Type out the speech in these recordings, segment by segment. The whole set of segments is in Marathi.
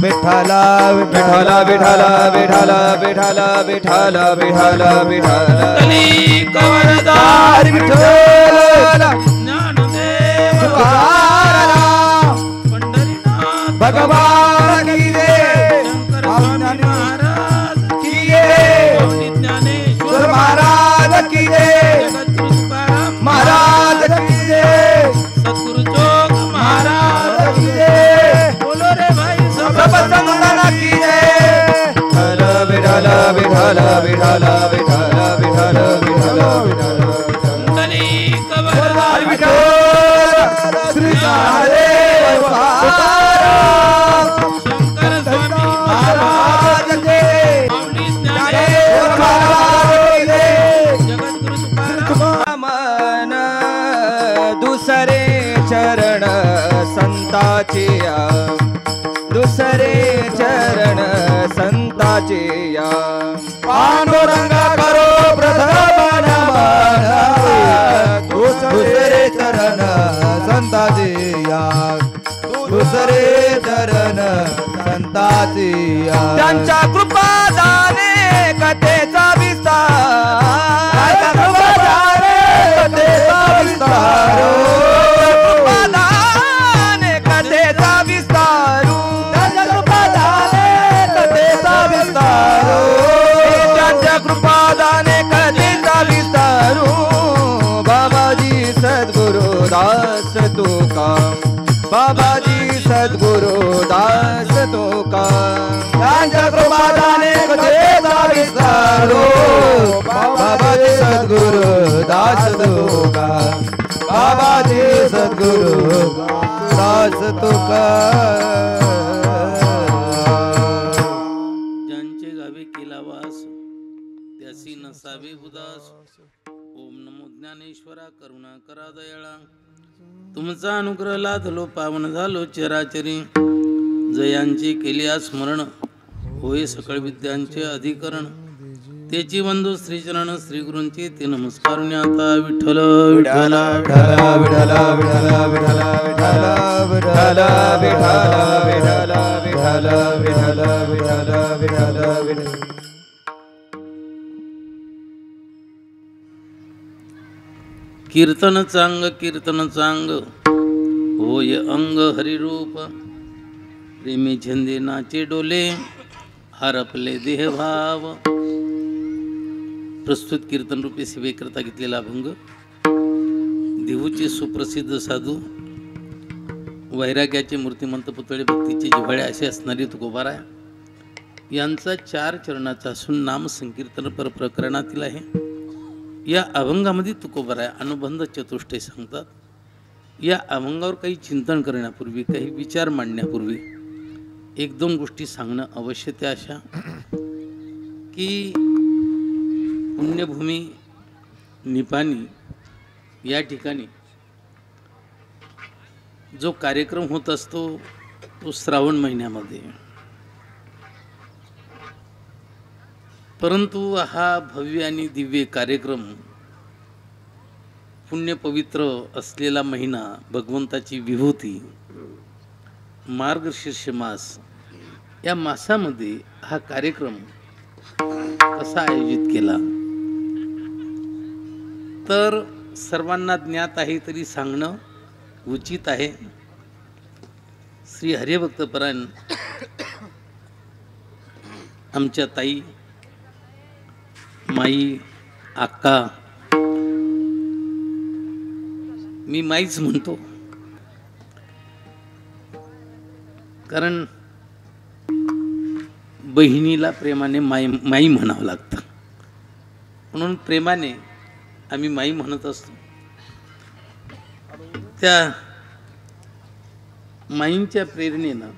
विठाला विठाला विठाला विठाला विठाला विठाला विठाला कवरदार विठ्ठल ज्ञानदेव तुकाराम पंढरीनाथ भगवान की जय शंकर महाराज की जय ज्ञानेश्वर महाराज की जय महाराज की जय सद्गुरु जोग महाराज की जय बोलो रे भाई सब संगना की जय विठाला विठाला विठाला विठाला विठाला विठाला विठाला कुंडली कवरदार विठ्ठल श्री महादेव शंकर स्वामी महाराज जय ज्ञानेश्वर महाराज जय जगद्गुरु तुकाराम मन दुसरे चरण संताचे दुसरे चरण संताचे या पांडुरंगा करो प्रथम नमन दुसरे चरण संताचे या दुसरे चरण संताचे या त्यांच्या कृपादाने कथेचा विस्तार कथेचा विस्तार कृपादाने कथेचा विस्तार त्यांच्या कृपादाने कधीचा विस्तारू बाबाजी सद्गुरु दास तुका बाबाजी सद्गुरु दास तुका त्यांच्या कृपादाने कधीचा विस्तारू बाबाजी सद्गुरु दास तुका बाबाजी सद्गुरु दास तुका नसावे उदास ओम नमो ज्ञानेश्वरा करुणा करा दयाळा तुमचा अनुग्रह लाधलो पावन झालो चराचरी जयांची केली स्मरण होय सकळ विद्यांचे अधिकरण तेची बंधू श्रीचरण श्री गुरूंची ते नमस्कारून आता विठ्ठल विठ्ठल विठ्ठल विठ्ठल विठ्ठल विठ्ठल विठ्ठल विठ्ठल विठ्ठल विठ्ठल विठ्ठल विठ्ठल कीर्तन चांग होय अंग हरिरूप प्रेमी झंदे नाचे डोले हरपले देहभाव प्रस्तुत कीर्तन रूपी सेवेकरता घेतलेला अभंग देहूचे सुप्रसिद्ध साधू वैराग्याचे मूर्तिमंत पुतळे भक्तीचे जिव्हाळे असे असणारे तुकोबाराय यांचा 4 चरणाचा असून नाम संकीर्तन पर प्रकरणातील आहे। या अभंगामध्ये तुकोबाराय अनुबंध चतुष्टय सांगतात। या अभंगावर काही चिंतन करण्यापूर्वी काही विचार मांडण्यापूर्वी 1-2 गोष्टी सांगणं आवश्यक आहे अशा की पुण्यभूमी निपाणी या ठिकाणी जो कार्यक्रम होत असतो तो श्रावण महिन्यामध्ये, परंतु हा भव्य आणि दिव्य कार्यक्रम पुण्य पवित्र असलेला महिना भगवंताची विभूती मार्गशीर्ष मास या मासामध्ये हा कार्यक्रम कसा आयोजित केला तर सर्वांना ज्ञात आहे तरी सांगणं उचित आहे। श्री हरिभक्तपरायण आमच्या ताई माई आक्का, मी माईच म्हणतो कारण बहिणीला प्रेमाने माई म्हणावं लागतं, म्हणून प्रेमाने आम्ही माई म्हणत असतो। त्या माईंच्या प्रेरणेनं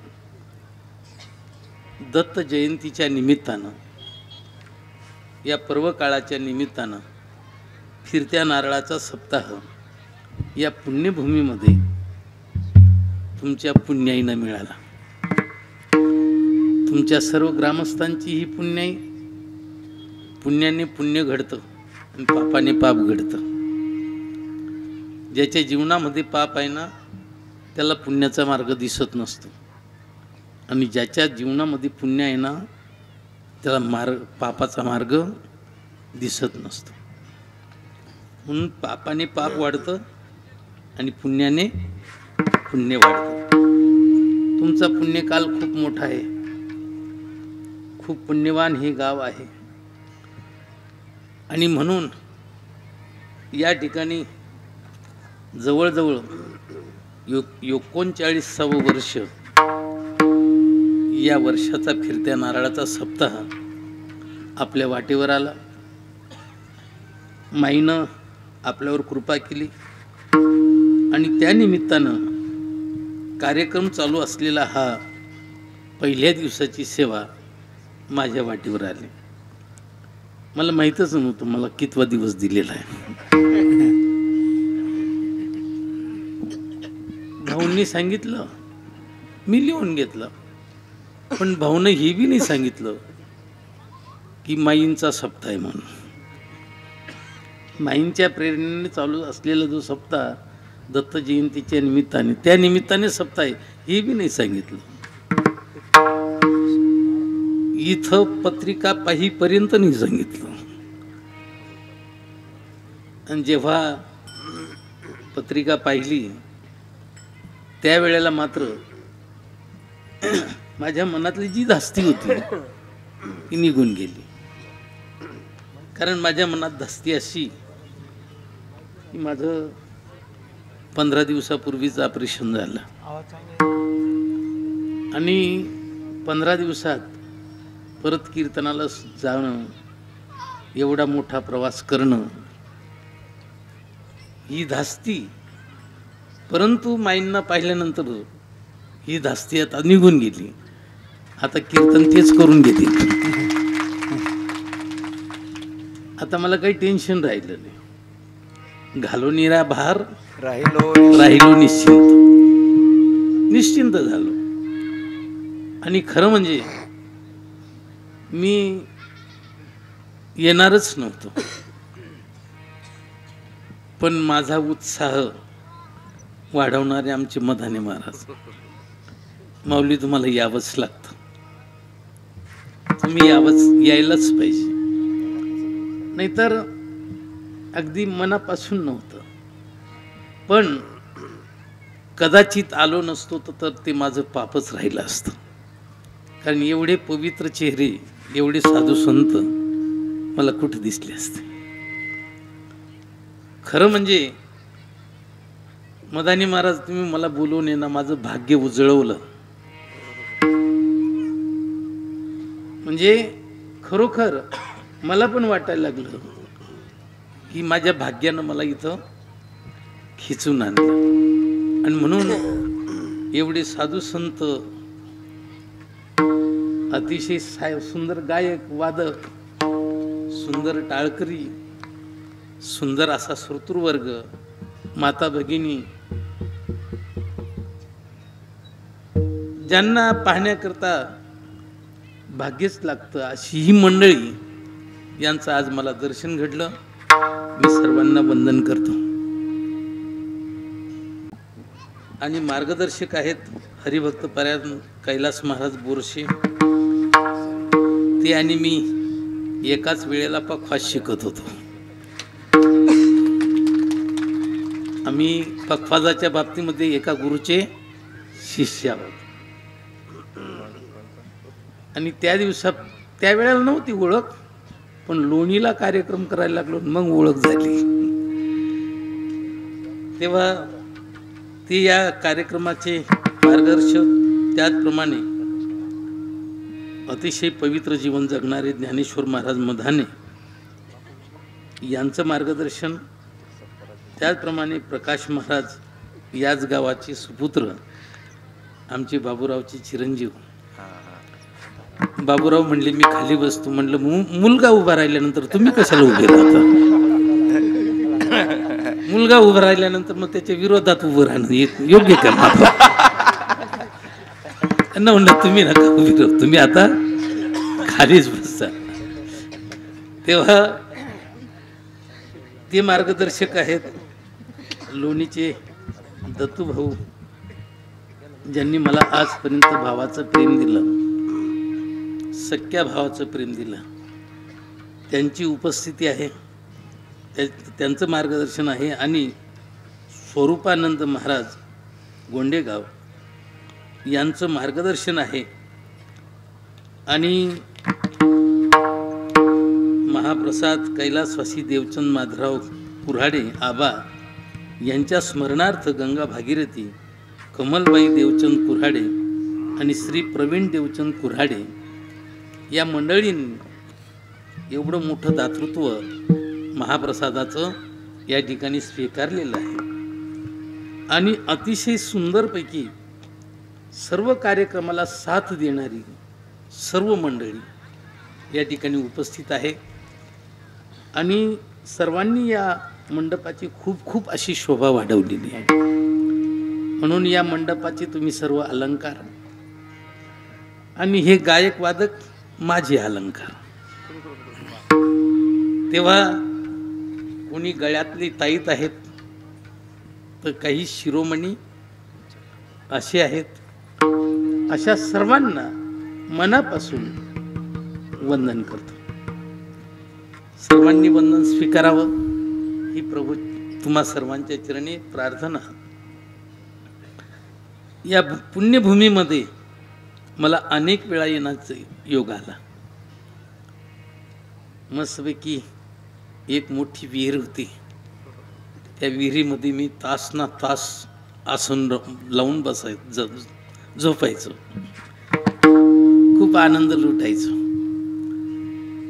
दत्त जयंतीच्या निमित्तानं या पर्व काळाच्या निमित्तानं फिरत्या नारळाचा सप्ताह या पुण्यभूमीमध्ये तुमच्या पुण्याईनं मिळाला। तुमच्या सर्व ग्रामस्थांची ही पुण्याई, पुण्याने पुण्य घडतं आणि पापाने पाप घडतं। ज्याच्या जीवनामध्ये पाप आहे ना त्याला पुण्याचा मार्ग दिसत नसतो, आणि ज्याच्या जीवनामध्ये पुण्य आहे ना त्याला पापाचा मार्ग दिसत नसतो. म्हणून पापाने पाप वाढतं आणि पुण्याने पुण्य वाढतं. तुमचा पुण्यकाल खूप मोठा आहे, खूप पुण्यवान हे गाव आहे. आणि म्हणून या ठिकाणी जवळजवळ 39वे वर्ष या वर्षाचा फिरत्या नारळाचा सप्ताह आपल्या वाटेवर आला. माईनं आपल्यावर कृपा केली आणि त्या निमित्तानं कार्यक्रम चालू असलेला हा पहिल्या दिवसाची सेवा माझ्या वाटेवर आली. मला माहीतच नव्हतं मला कितवा दिवस दिलेला आहे. भाऊंनी सांगितलं, मी लिहून घेतलं, पण भाऊनं हे बी नाही सांगितलं की माईंचा सप्ताह आहे म्हणून. माईंच्या प्रेरणेने चालू असलेला जो सप्ताह दत्त जयंतीच्या निमित्ताने, त्या निमित्ताने सप्ताह आहे हे बी नाही सांगितलं. इथं पत्रिका पाहीपर्यंत नाही सांगितलं. आणि जेव्हा पत्रिका पाहिली त्यावेळेला मात्र माझ्या मनातली जी धास्ती होती ती निघून गेली. कारण माझ्या मनात धास्ती अशी की माझं 15 दिवसापूर्वीच ऑपरेशन झालं आणि 15 दिवसात परत कीर्तनाला जाणं, एवढा मोठा प्रवास करणं ही धास्ती. परंतु माईंना पाहिल्यानंतर ही धास्ती आता निघून गेली. आता कीर्तन तेच करून घेते. आता मला काही टेन्शन राहिलं नाही. घालो निरा भार राहिलो निश्चिंत झालो. आणि खरं म्हणजे मी येणारच नव्हतो, पण माझा उत्साह वाढवणारे आमचे मधाने महाराज, माऊली तुम्हाला यावंच लागतं, तुम्ही यायलाच पाहिजे. नाहीतर अगदी मनापासून नव्हतं, पण कदाचित आलो नसतो तर ते माझं पापच राहिलं असतं. कारण एवढे पवित्र चेहरे, एवढे साधू संत मला कुठे दिसले असते. खरं म्हणजे मदानी महाराज, तुम्ही मला बोलवून येणं माझं भाग्य उजळवलं. म्हणजे खरोखर मला पण वाटायला लागलं की माझ्या भाग्यानं मला इथं खिचून आणलं. आणि म्हणून एवढे साधू संत, अतिशय सुंदर गायक वादक, सुंदर टाळकरी, सुंदर असा श्रोतृवर्ग, माता भगिनी, ज्यांना पाहण्याकरता भाग्यच लागतं अशी ही मंडळी, यांचं आज मला दर्शन घडलं. मी सर्वांना वंदन करतो. आणि मार्गदर्शक आहेत हरिभक्त परायण कैलास महाराज बोरशे. ते आणि मी एकाच वेळेला पखवाज शिकत होतो. आम्ही पखवाजाच्या बाबतीमध्ये एका गुरुचे शिष्य आहोत. आणि त्या वेळेला नव्हती ओळख, पण लोणीला कार्यक्रम करायला लागलो मग ओळख झाली. तेव्हा ते या कार्यक्रमाचे मार्गदर्शक, त्याचप्रमाणे अतिशय पवित्र जीवन जगणारे ज्ञानेश्वर महाराज मधाने यांचं मार्गदर्शन, त्याचप्रमाणे प्रकाश महाराज याच गावाचे सुपुत्र आमचे बाबूरावचे चिरंजीव. बाबूराव म्हणले मी खाली बसतो. म्हणलं मुलगा उभा राहिल्यानंतर तुम्ही कशाला उभे राहता? मुलगा उभा राहिल्यानंतर मग त्याच्या विरोधात उभं राहणं योग्य का? म्हणलं तुम्ही नका उभे राहू, तुम्ही आता खालीच बसता. तेव्हा ते मार्गदर्शक आहेत. लोणीचे दत्तू भाऊ ज्यांनी मला आजपर्यंत भावाचं प्रेम दिलं, सख्या भावाचं प्रेम दिलं, त्यांची उपस्थिती आहे, त्यांचं मार्गदर्शन आहे आणि स्वरूपानंद महाराज गोंडेगाव यांचं मार्गदर्शन आहे आणि महाप्रसाद कैलासवासी देवचंद माधवराव कुऱ्हाडे आबा यांच्या स्मरणार्थ गंगा भागीरथी कमलबाई देवचंद कुऱ्हाडे आणि श्री प्रवीण देवचंद कुऱ्हाडे या मंडळींनी एवढं मोठं दातृत्व महाप्रसादाचं या ठिकाणी स्वीकारलेलं आहे आणि अतिशय सुंदरपैकी सर्व कार्यक्रमाला साथ देणारी सर्व मंडळी या ठिकाणी उपस्थित आहे आणि सर्वांनी या मंडपाची खूप खूप अशी शोभा वाढवलेली आहे. म्हणून या मंडपाचे तुम्ही सर्व अलंकार आणि हे गायक वादक माझे अलंकार. तेव्हा कोणी गळ्यातले ताईत आहेत तर काही शिरोमणी असे आहेत. अशा सर्वांना मनापासून वंदन करतो. सर्वांनी वंदन स्वीकारावं ही प्रभू तुम्हा सर्वांच्या चरणी प्रार्थना. या पुण्यभूमीमध्ये मला अनेक वेळा येण्याचा योग आला. मस्तपैकी एक मोठी विहीर होती. त्या विहिरीमध्ये मी तास ना तास आसन लावून झोपायचो. खूप आनंद लुटायचो.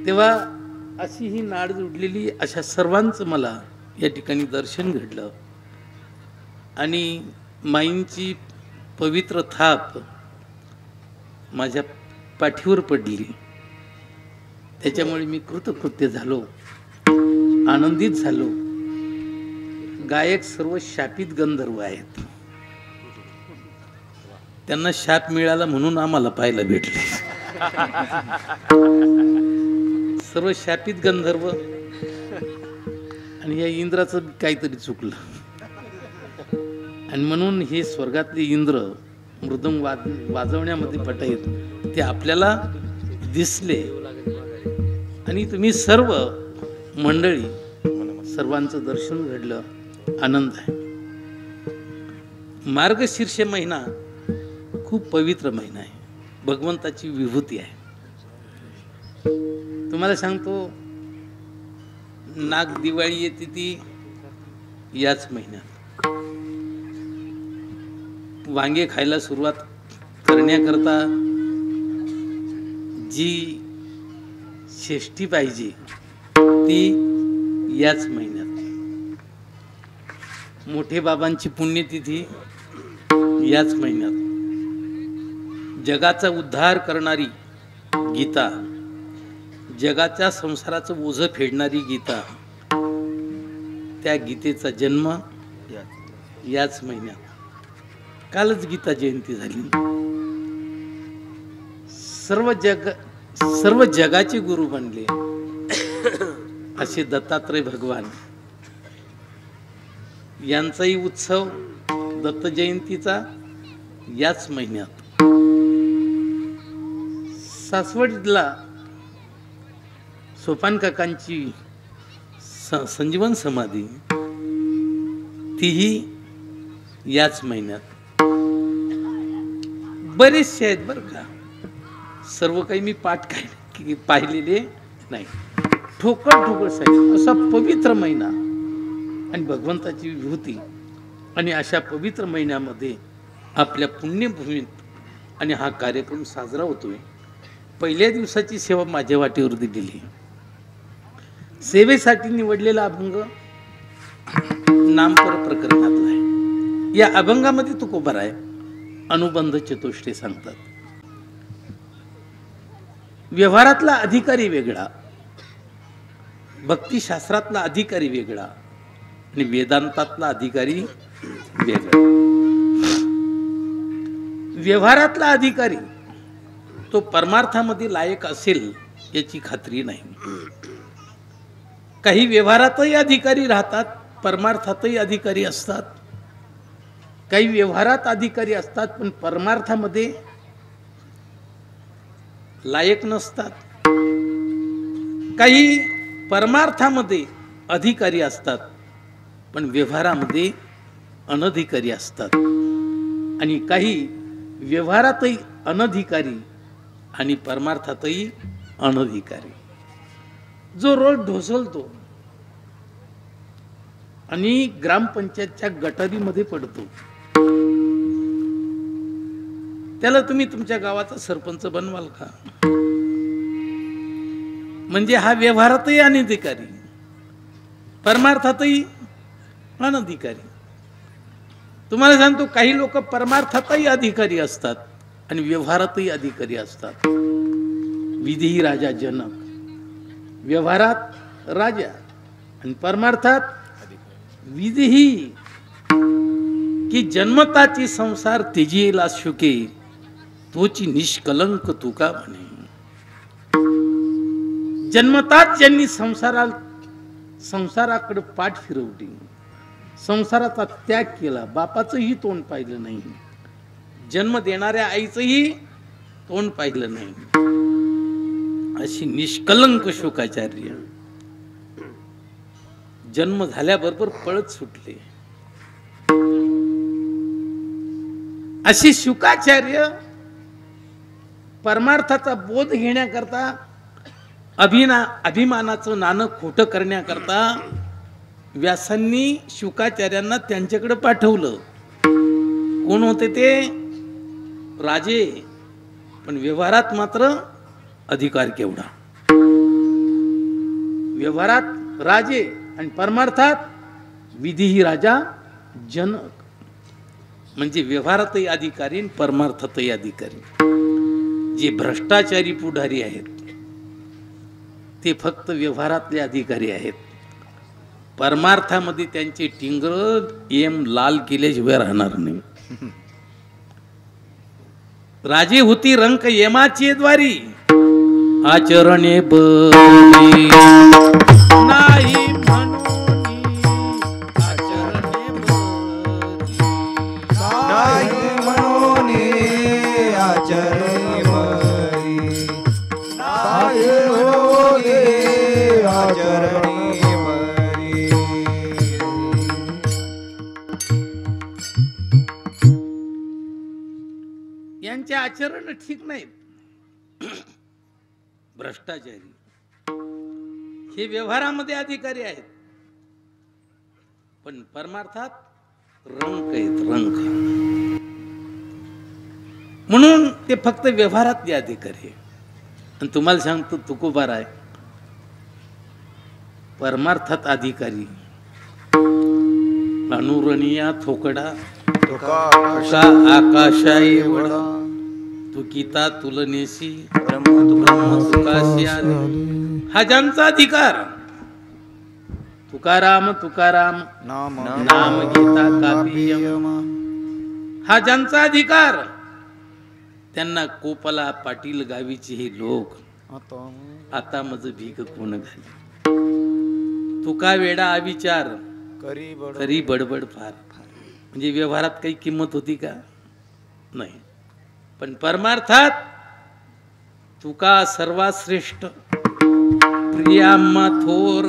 तेव्हा अशी ही नाड जुडलेली अशा सर्वांचं मला या ठिकाणी दर्शन घडलं आणि माईंची पवित्र थाप माझ्या पाठीवर पडली. त्याच्यामुळे मी कृतकृत्य झालो, आनंदित झालो. गायक सर्व शापित गंधर्व आहेत. त्यांना शाप मिळाला म्हणून आम्हाला पाहायला भेटले. सर्व शापित गंधर्व आणि या इंद्राचं काहीतरी चुकलं आणि म्हणून हे स्वर्गातले इंद्र मृदंग वाजवण्यामध्ये पटायत ते आपल्याला दिसले आणि तुम्ही सर्व मंडळी सर्वांचं दर्शन घडलं. आनंद आहे. मार्गशीर्ष महिना खूप पवित्र महिना आहे. भगवंताची विभूती आहे. तुम्हाला सांगतो नाग दिवाळी येते ती याच महिन्यात. वांगे खायला सुरुवात करण्याकरता जी षष्ठी पाहिजे ती याच महिन्यात. मोठे बाबांची पुण्यतिथी याच महिन्यात. जगाचा उद्धार करणारी गीता, जगाच्या संसाराचं ओझं फेडणारी गीता, त्या गीतेचा जन्म याच महिन्यात. कालच गीता जयंती झाली. सर्व जगाचे गुरु बनले असे दत्तात्रय भगवान यांचाही उत्सव दत्त जयंतीचा याच महिन्यात. सासवडला सोपान काकांची संजीवन समाधी तीही याच महिन्यात. बरेचसे आहेत बरं का. सर्व काही मी पाठ काही पाहिलेले नाही. ठोकळ साहेब असा पवित्र महिना आणि भगवंताची विभूती आणि अशा पवित्र महिन्यामध्ये आपल्या पुण्यभूमीत आणि हा कार्यक्रम साजरा होतोय. पहिल्या दिवसाची सेवा माझ्या वाटेवर दिलेली. सेवेसाठी निवडलेला अभंग नामपर प्रकरणातला आहे. या अभंगामध्ये तुकोबाराय अनुबंध चतुष्टय सांगतात. व्यवहारातला अधिकारी वेगळा, भक्तिशास्त्रातला अधिकारी वेगळा आणि वेदांतातला अधिकारी वेगळा. व्यवहारातला अधिकारी तो परमार्थामध्ये लायक असेल याची खात्री नाही. काही व्यवहारातही अधिकारी राहतात परमार्थातही अधिकारी असतात, काही व्यवहारात अधिकारी असतात, पण परमार्थामध्ये लायक नसतात. काही परमार्थामध्ये अधिकारी असतात, पण व्यवहारामध्ये अनधिकारी असतात. आणि काही व्यवहारातही अनधिकारी आणि परमार्थातही अनधिकारी. जो रोज ढोसलतो आणि ग्रामपंचायतच्या गटारीमध्ये पडतो, त्याला तुम्ही तुमच्या गावाचा सरपंच बनवाल का? म्हणजे हा व्यवहारातही अनधिकारी, परमार्थातही अनधिकारी. तुम्हाला सांगतो, काही लोक परमार्थातही अधिकारी असतात आणि व्यवहारातही अधिकारी असतात. विधी राजा जनक, व्यवहारात राजा आणि परमार्थात विधी. की जन्मताची संसार तेजीला शुके, तोची निष्कलंक तुका म्हणे. जन्मतात ज्यांनी संसाराकडे पाठ फिरवली, संसाराचा त्याग केला, बापाचंही तोंड पाहिलं नाही, जन्म देणाऱ्या आईचंही तोंड पाहिलं नाही, अशी निष्कलंक शुकाचार्य जन्म झाल्याबरोबर पळत सुटले. अशी शुकाचार्य परमार्थाचा बोध घेण्याकरता, अभिमानाचं नाणं खोटं करण्याकरता व्यासांनी शुकाचार्यांना त्यांच्याकडे पाठवलं. कोण होते ते? राजे, पण व्यवहारात मात्र अधिकार केवढा. व्यवहारात राजे आणि परमार्थात विधी राजा जनक. म्हणजे व्यवहारातही अधिकारी आणि परमार्थातही अधिकारी. जे भ्रष्टाचारी पुढारी आहेत ते फक्त व्यवहारातले अधिकारी आहेत. परमार्थामध्ये त्यांचे टिंगर एम लाल केल्याशिवाय राहणार नाही. राजे होती रंक यमाची द्वारी, आचरणे बरी नाही म्हणून आचरणे बरी नाही म्हणून आचरणे बरी नाही म्हणून आचरणे बरी. यांचे आचरण ठीक नाही. भ्रष्टाचारी हे व्यवहारामध्ये अधिकारी आहेत, पण परमार्थात रंक आहेत, रंक. म्हणून ते फक्त व्यवहारातले अधिकारी आहे. आणि तुम्हाला सांगतो, तुकोबाराय परमार्थात अधिकारी. अनुरणीया थोकडा तुका आकाशा एवढा, तुकिता तुलनेशी ब्रह्म तुकाशी आले. हा ज्यांचा अधिकार. तुकाराम तुकाराम नाम घेता कापियम. हा ज्यांचा अधिकार, त्यांना कोपला पाटील गावीचे हे लोक आता मज भीक कोण घाली. तुका वेडा अविचार करी बडबड फार. म्हणजे व्यवहारात काही किंमत होती का? नाही. पण परमार्थात तुका सर्वात श्रेष्ठ, प्रियाम्मा थोर,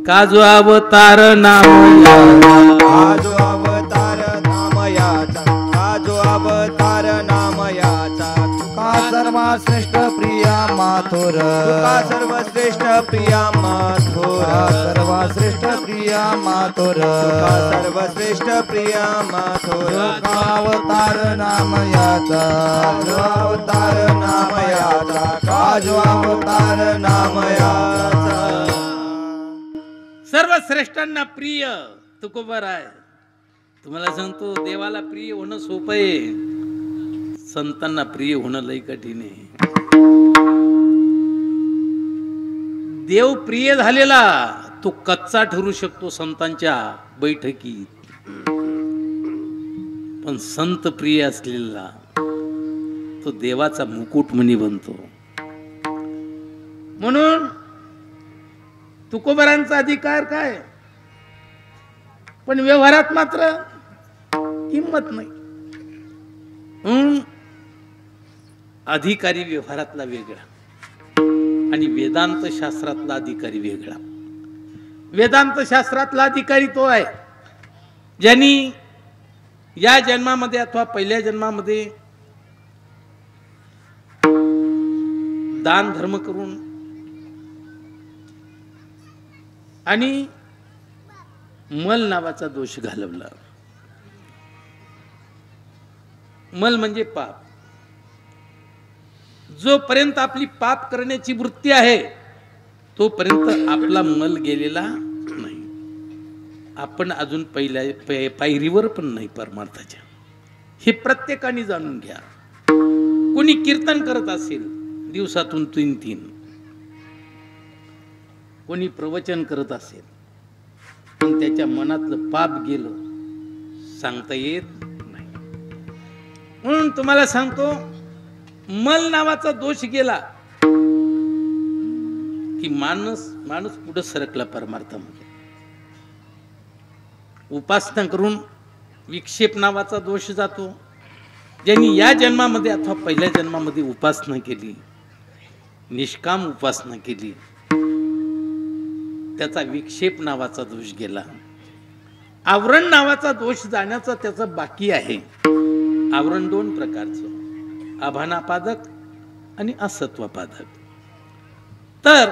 काजो अवतार नामयाचा, काजो अवतार नामयाचा, काजो अवतार नामयाचा. तुका सर्वात श्रेष्ठ प्रिया माथोर, तुका सर्वश्रेष्ठ प्रिया माथोर, सर्वात श्रेष्ठ प्रिया माथोर, तुका सर्वश्रेष्ठ प्रिया माथोर. अवतार नामयाचा, काजो अवतार नामयाचा, काजो अवतार नामयाचा. सर्व श्रेष्ठांना प्रिय तुकोबाराय. तुम्हाला सांगतो, देवाला प्रिय होणं सोपं आहे, संतांना प्रिय होणं लई कठीण आहे. देव प्रिय झालेला तो कच्चा ठरू शकतो संतांच्या बैठकीत, पण संत प्रिय असलेला तो देवाचा मुकुटमणी बनतो. म्हणून तुकोबारांचा अधिकार काय? पण व्यवहारात मात्र किंमत नाही. अधिकारी व्यवहारातला वेगळा आणि वेदांत शास्त्रातला अधिकारी वेगळा. वेदांत शास्त्रातला अधिकारी तो आहे ज्यांनी या जन्मामध्ये अथवा पहिल्या जन्मामध्ये दान धर्म करून आणि मल नावाचा दोष घालवला. मल म्हणजे पाप. जोपर्यंत आपली पाप करण्याची वृत्ती आहे तोपर्यंत आपला मल गेलेला नाही. आपण अजून पहिल्या पायरीवर पण नाही परमार्थाच्या. हे प्रत्येकाने जाणून घ्या. कोणी कीर्तन करत असेल दिवसातून 3 कोणी प्रवचन करत असेल पण त्याच्या मनातलं पाप गेलं सांगता येत नाही. म्हणून तुम्हाला सांगतो, मल नावाचा दोष गेला की माणूस पुढे सरकला परमार्थामध्ये. उपासना करून विक्षेप नावाचा दोष जातो. ज्यांनी या जन्मामध्ये अथवा पहिल्या जन्मामध्ये उपासना केली, निष्काम उपासना केली, त्याचा विक्षेप नावाचा दोष गेला. आवरण नावाचा दोष जाण्याचा त्याचा बाकी आहे. आवरण 2 प्रकारचं, आभानापादक आणि असत्वपादक. तर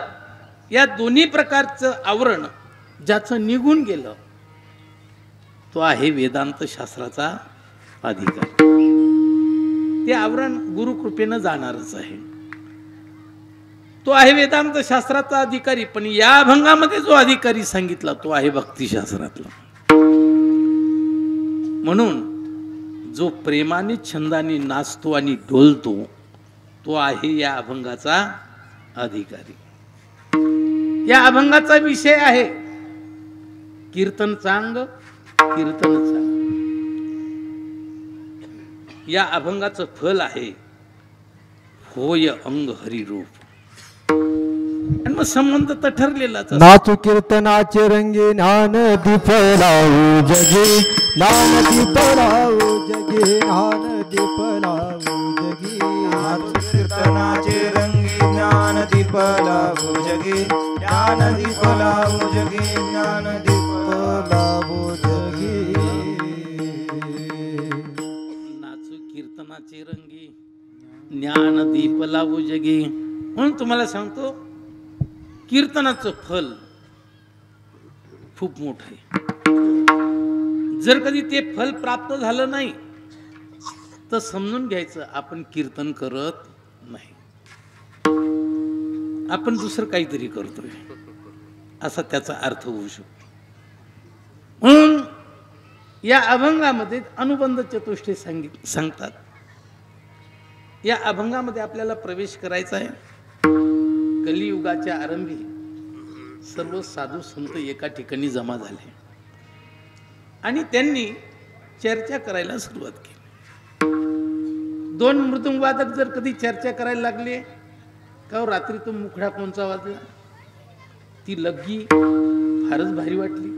या दोन्ही प्रकारचं आवरण ज्याचं निघून गेलं तो आहे वेदांत शास्त्राचा अधिकारी. ते आवरण गुरुकृपेनं जाणारच आहे. तो आहे वेदांत शास्त्राचा अधिकारी. पण या अभंगामध्ये जो अधिकारी सांगितला तो आहे भक्तिशास्त्रातला. म्हणून जो प्रेमाने छंदाने नाचतो आणि डोलतो तो आहे या अभंगाचा अधिकारी. या अभंगाचा विषय आहे कीर्तन चांग, कीर्तन चांग. या अभंगाचं फल आहे होय अंग हरिरूप. आणि मग संबंध तर ठरलेलाच. नाचू कीर्तनाचे रंगे ज्ञान दीप लावू जगे, ज्ञान दीप लावू जगे, ज्ञान दीप लावू जगे. नाचू कीर्तनाचे रंगे ज्ञान दीप लावू जगे, ज्ञान दीप लावू जगे, ज्ञान दीप लावू जगे. नाचू कीर्तनाचे रंगे ज्ञान दीप लावू जगे. म्हणून तुम्हाला सांगतो कीर्तनाचं फल खूप मोठं आहे. जर कधी ते फल प्राप्त झालं नाही तर समजून घ्यायचं आपण कीर्तन करत नाही, आपण दुसरं काहीतरी करतोय असा त्याचा अर्थ होऊ शकतो. म्हणून या अभंगामध्ये अनुबंध चतुष्टय सांगतात. या अभंगामध्ये आपल्याला प्रवेश करायचा आहे. कलियुगाच्या आरंभी सर्व साधू संत एका ठिकाणी जमा झाले आणि त्यांनी चर्चा करायला सुरुवात केली. 2 मृदुंगवादक जर कधी चर्चा करायला लागले का रात्री तो मुखडा कोणचा वाजला, ती लग्गी फारच भारी वाटली,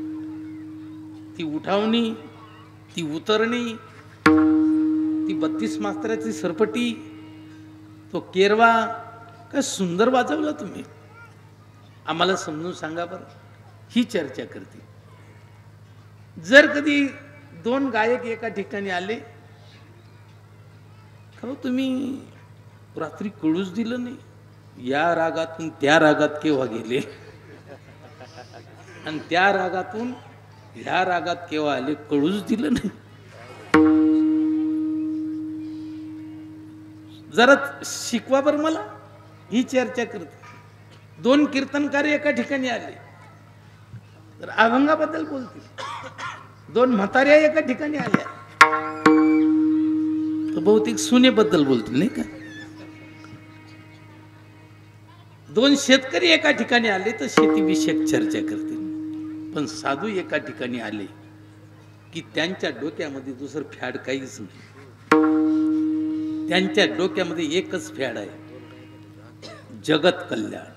ती उठावणी, ती उतरणी, ती 32 मास्तराची सरपटी, तो केरवा, काय सुंदर वाजवला तुम्ही, आम्हाला समजून सांगा बरं. ही चर्चा करते. जर कधी 2 गायक एका ठिकाणी आले का तुम्ही रात्री कळूच दिलं नाही, या रागातून त्या रागात केव्हा गेले आणि त्या रागातून ह्या रागात केव्हा आले कळूच दिलं नाही. जरा शिकवा बरं मला. ही चर्चा करते. 2 कीर्तनकारी एका ठिकाणी आले तर अभंगाबद्दल बोलतील. 2 म्हाताऱ्या एका ठिकाणी आल्या तर बहुतेक सुनेबद्दल बोलतील नाही का. 2 शेतकरी एका ठिकाणी आले तर शेतीविषयक चर्चा करतील. पण साधू एका ठिकाणी आले की त्यांच्या डोक्यामध्ये दुसरं फॅड काहीच नाही. त्यांच्या डोक्यामध्ये एकच फॅड आहे, जगत कल्याण.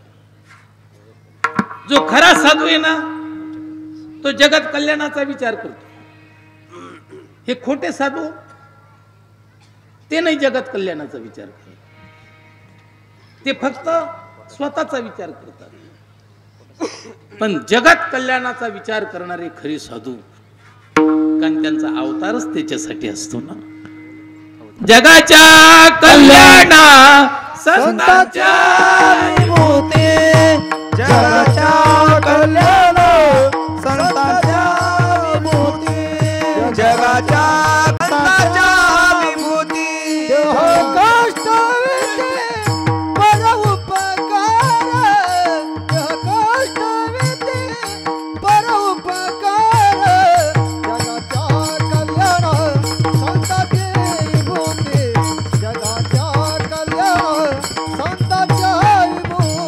जो खरा साधू आहे ना तो जगत कल्याणाचा विचार करतो. हे खोटे साधू ते नाही जगत कल्याणाचा विचार करत, ते फक्त स्वतःचा विचार करतात. पण जगत कल्याणाचा विचार करणारे खरे साधू, कारण त्यांचा अवतारच त्याच्यासाठी असतो ना. जगाच्या कल्याणा संतांच्या विभूती, जगाच्या कल्याण संतांच्या विभूती, जगाच्या संतांच्या विभूती. कष्ट पर उपकार, कष्ट पर उपकार, जगाच्या कल्याण संतांची विभूती, जगाच्या कल्याण संतांच्या विभूती.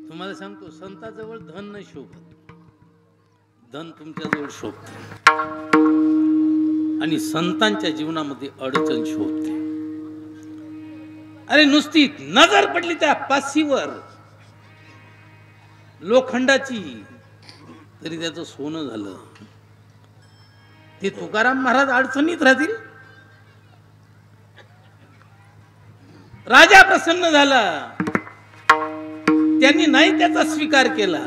तुम्हाला सांगतो, संताजवळ धन नाही शोभत, धन तुमच्याजवळ शोभते. आणि संतांच्या जीवनामध्ये अडचण शोभते. अरे नुसती नजर पडली त्या पासीवर लोखंडाची तरी त्याचं सोनं झालं. ते तुकाराम महाराज अडचणीत राहतील. राजा प्रसन्न झाला, त्यांनी नाही त्याचा स्वीकार केला.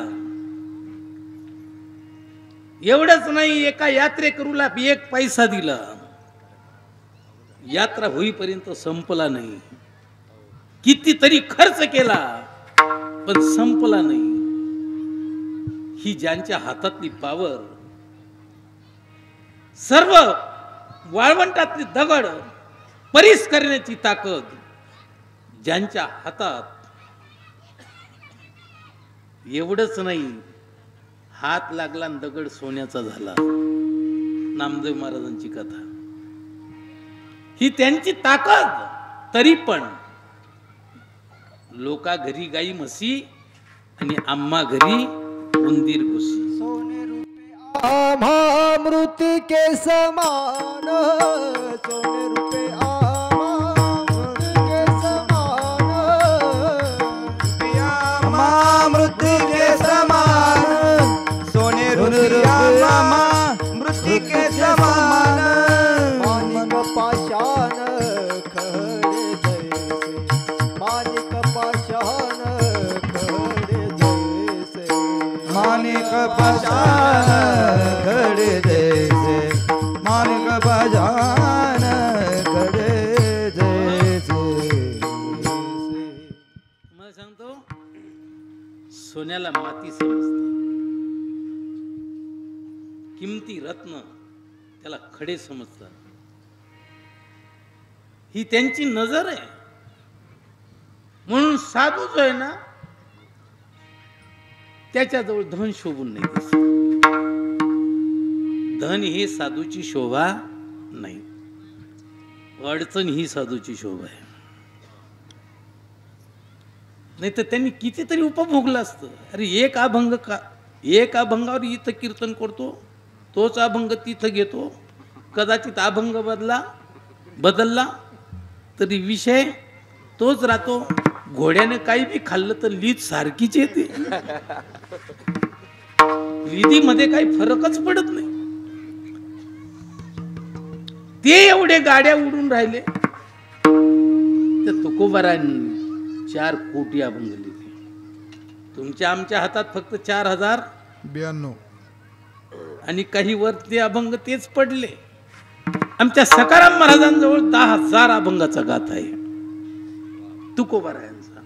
एवढंच नाही, एका यात्रेकरूला 1 पैसा दिला. यात्रा होईपर्यंत संपला नाही. कितीतरी खर्च केला पण संपला नाही. ही ज्यांच्या हातातली पावर, सर्व वाळवंटातली दगड परीस करण्याची ताकद ज्यांच्या हातात. एवढंच नाही, हात लागला आणि दगड सोन्याचा झाला. नामदेव महाराजांची कथा ही त्यांची ताकद. तरी पण लोका घरी गाई म्हशी आणि आम्हा घरी उंदीर घुसी. सोने रूपे आम्हा मृत्यू के समान, सोने रूपे आम्हा मृत्यू के समान, आम्हा मृत्यू के समान, सोने रूपे आम्हा मृत्यू के समान. मानिक पाषाण खडे जैसे, मानिक पाषाण खडे जैसे, मानिक पाषाण खडे जैसे, मानिक पाषाण खडे जैसे. मला सांगतो, सोन्याला माती समजते, किमती रत्न त्याला खडे समजतात. ही त्यांची नजर आहे. म्हणून साधू जो आहे ना, त्याच्याजवळ धन शोभून नाही दिसत. धन ही साधूची शोभा नाही, अडचण ही साधूची शोभा आहे. नाही तर त्यांनी कितीतरी उपभोगलं असतं. अरे एक अभंग का, एक अभंगावर इथं कीर्तन करतो, तोच अभंग तिथं घेतो. कदाचित अभंग बदलला तरी विषय तोच राहतो. घोड्याने काही बी खाल्लं तर लीद सारखीच येते. लिदीमध्ये काही फरकच पडत नाही. ते एवढे गाड्या उडून राहिले तर तुकोबारांनी 4 कोटी अभंग लिहिले. तुमच्या आमच्या हातात फक्त 4092 आणि काही वर ते अभंग तेच पडले. आमच्या सकाराम महाराजांजवळ 10,000 अभंगाचा गाथा आहे तुकोबारायांचा.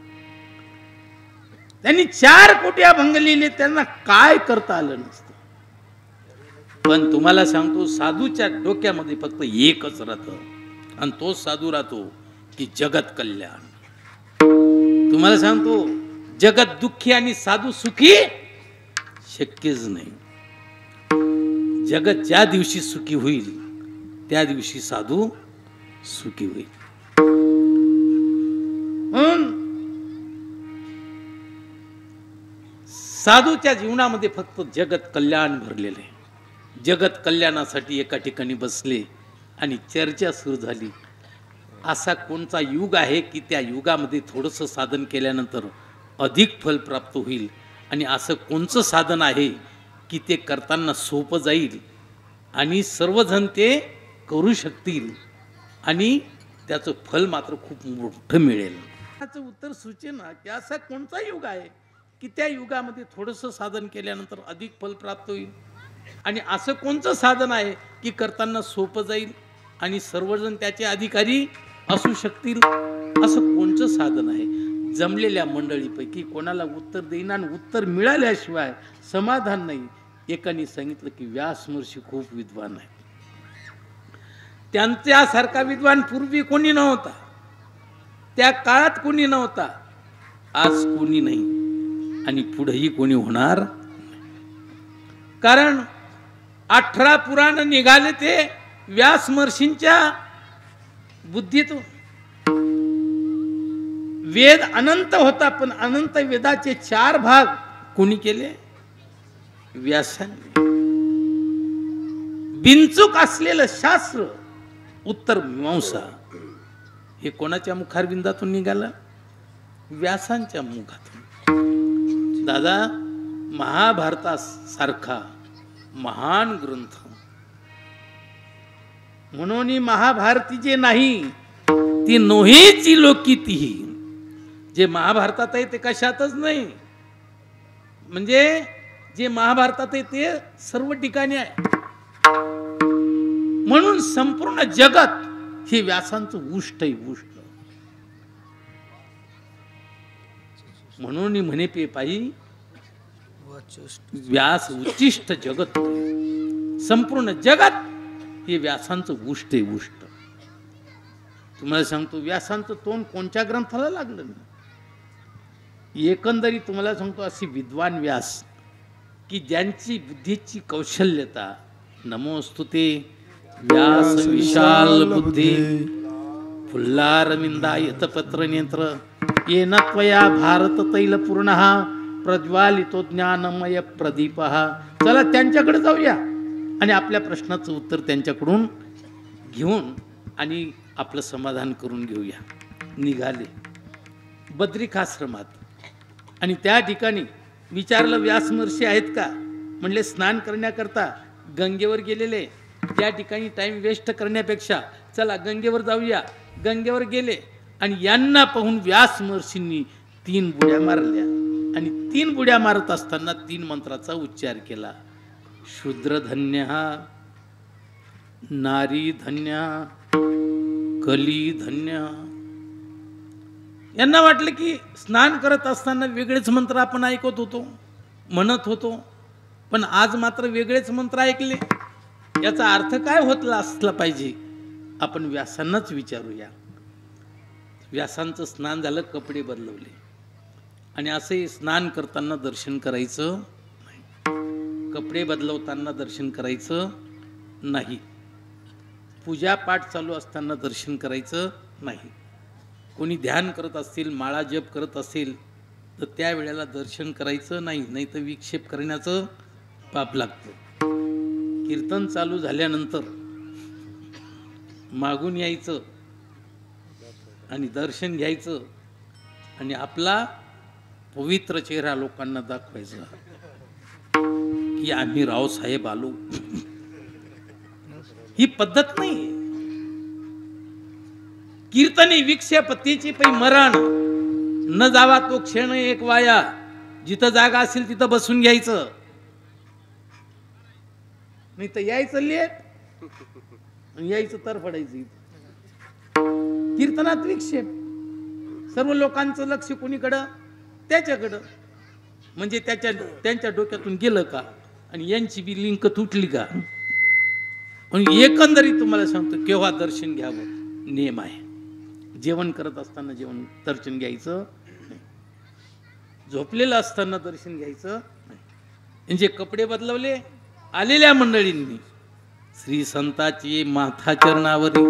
त्यांनी 4 कोटी अभंग लिहिले, त्यांना काय करता आलं नसतं. पण तुम्हाला सांगतो, साधूच्या डोक्यामध्ये फक्त एकच राहतं, आणि तो साधू राहतो की जगत कल्याण. तुम्हाला सांगतो, जगत दुःखी आणि साधू सुखी शक्यच नाही. जगत ज्या दिवशी सुखी होईल त्या दिवशी साधू सुखी होईल. साधूच्या जीवनामध्ये फक्त जगत कल्याण भरलेलं आहे. जगत कल्याणासाठी एका ठिकाणी बसले आणि चर्चा सुरू झाली. असा कोणता युग आहे की त्या युगामध्ये थोडंसं साधन केल्यानंतर अधिक फल प्राप्त होईल, आणि असं कोणचं साधन आहे की ते करताना सोपं जाईल आणि सर्वजण ते करू शकतील आणि त्याचं फल मात्र खूप मोठं मिळेल. त्याचं उत्तर सूचना की असा कोणता युग आहे की त्या युगामध्ये थोडंसं साधन केल्यानंतर अधिक फल प्राप्त होईल, आणि असं कोणतं साधन आहे की करताना सोपं जाईल आणि सर्वजण त्याचे अधिकारी असू शकतील. असं कोणतं साधन आहे? जमलेल्या मंडळीपैकी कोणाला उत्तर देईना आणि उत्तर मिळाल्याशिवाय समाधान नाही. एकाने सांगितलं की व्यास महर्षी खूप विद्वान आहे. त्यांच्यासारखा विद्वान पूर्वी कोणी नव्हता, त्या काळात कोणी नव्हता, आज कोणी नाही आणि पुढेही कोणी होणार. कारण 18 पुराण निघाले ते व्यास महर्षींच्या बुद्धीतून. वेद अनंत होता, पण अनंत वेदाचे 4 भाग कोणी केले? व्यासांनी. बिनचूक असलेलं शास्त्र उत्तर मीमांसा हे कोणाच्या मुखारविंदातून निघालं? व्यासांच्या मुखातून. दादा, महाभारतासारखा महान ग्रंथ म्हणून महाभारती जे नाही ती नोहेची लोकी तीही. जे महाभारतात आहे ते कशातच नाही, म्हणजे जे महाभारतात आहे ते सर्व ठिकाणी आहे. म्हणून संपूर्ण जगत हे व्यासांचं उष्ट आहे, उष्ट. म्हणून म्हणे पे पायी व्यास उच्चिष्ट जगत. संपूर्ण जगत हे व्यासांचं उष्ट आहे, उष्ट. तुम्हाला सांगतो व्यासांचं तोंड कोणत्या ग्रंथाला लागलं नाही. एकंदरीत तुम्हाला सांगतो अशी विद्वान व्यास की ज्यांची बुद्धीची कौशल्यता. नमोस्तुते व्यास विशाल बुद्धी फुल्लारविंदा यतपत्र नेत्र येन त्वया भारत तैल पूर्ण प्रज्वालितो ज्ञानमय प्रदीप. चला त्यांच्याकडे जाऊया आणि आपल्या प्रश्नाचं उत्तर त्यांच्याकडून घेऊन आणि आपलं समाधान करून घेऊया. निघाले बद्रिकाश्रमात आणि त्या ठिकाणी विचारलं व्यास महर्षी आहेत का? म्हणले स्नान करण्याकरता गंगेवर गेलेले. त्या ठिकाणी टाइम वेस्ट करण्यापेक्षा चला गंगेवर जाऊया. गंगेवर गेले आणि यांना पाहून व्यास महर्षींनी 3 बुड्या मारल्या आणि 3 बुड्या मारत असताना 3 मंत्राचा उच्चार केला. शूद्र धन्य, नारी धन्य, कली धन्य. यांना वाटलं की स्नान करत असताना वेगळेच मंत्र आपण ऐकत होतो, म्हणत होतो, पण आज मात्र वेगळेच मंत्र ऐकले. याचा अर्थ काय होतला असला पाहिजे? आपण व्यासांनाच विचारूया. व्यासांचं स्नान झालं, कपडे बदलवले आणि असे स्नान करताना दर्शन करायचं नाही, कपडे बदलवताना दर्शन करायचं नाही, पूजापाठ चालू असताना दर्शन करायचं नाही. कोणी ध्यान करत असतील, माळा जप करत असेल तर त्या वेळेला दर्शन करायचं नाही, नाही तर विक्षेप करण्याचं पाप लागतं. कीर्तन चालू झाल्यानंतर मागून यायचं आणि दर्शन घ्यायचं आणि आपला पवित्र चेहरा लोकांना दाखवायचा की आम्ही रावसाहेब आलो. ही पद्धत नाही. कीर्तनी विक्षेपतीची पै मरण न जावा तो क्षण एक वाया. जिथं जागा असेल तिथं बसून घ्यायचं, नाही तर यायचं लेट आणि यायचं तर पडायचं. कीर्तनात विक्षेप, सर्व लोकांचं लक्ष कोणीकडं? त्याच्याकडं. म्हणजे त्यांच्या डोक्यातून गेलं का आणि यांची बी लिंक तुटली का? आणि एकंदरीत तुम्हाला सांगतो केव्हा दर्शन घ्यावं नियम आहे. जेवण करत असताना जेवण दर्शन घ्यायचं नाही, झोपलेलं असताना दर्शन घ्यायचं नाही. म्हणजे कपडे बदलवले आलेल्या मंडळींनी श्री संताची माथा चरणावरी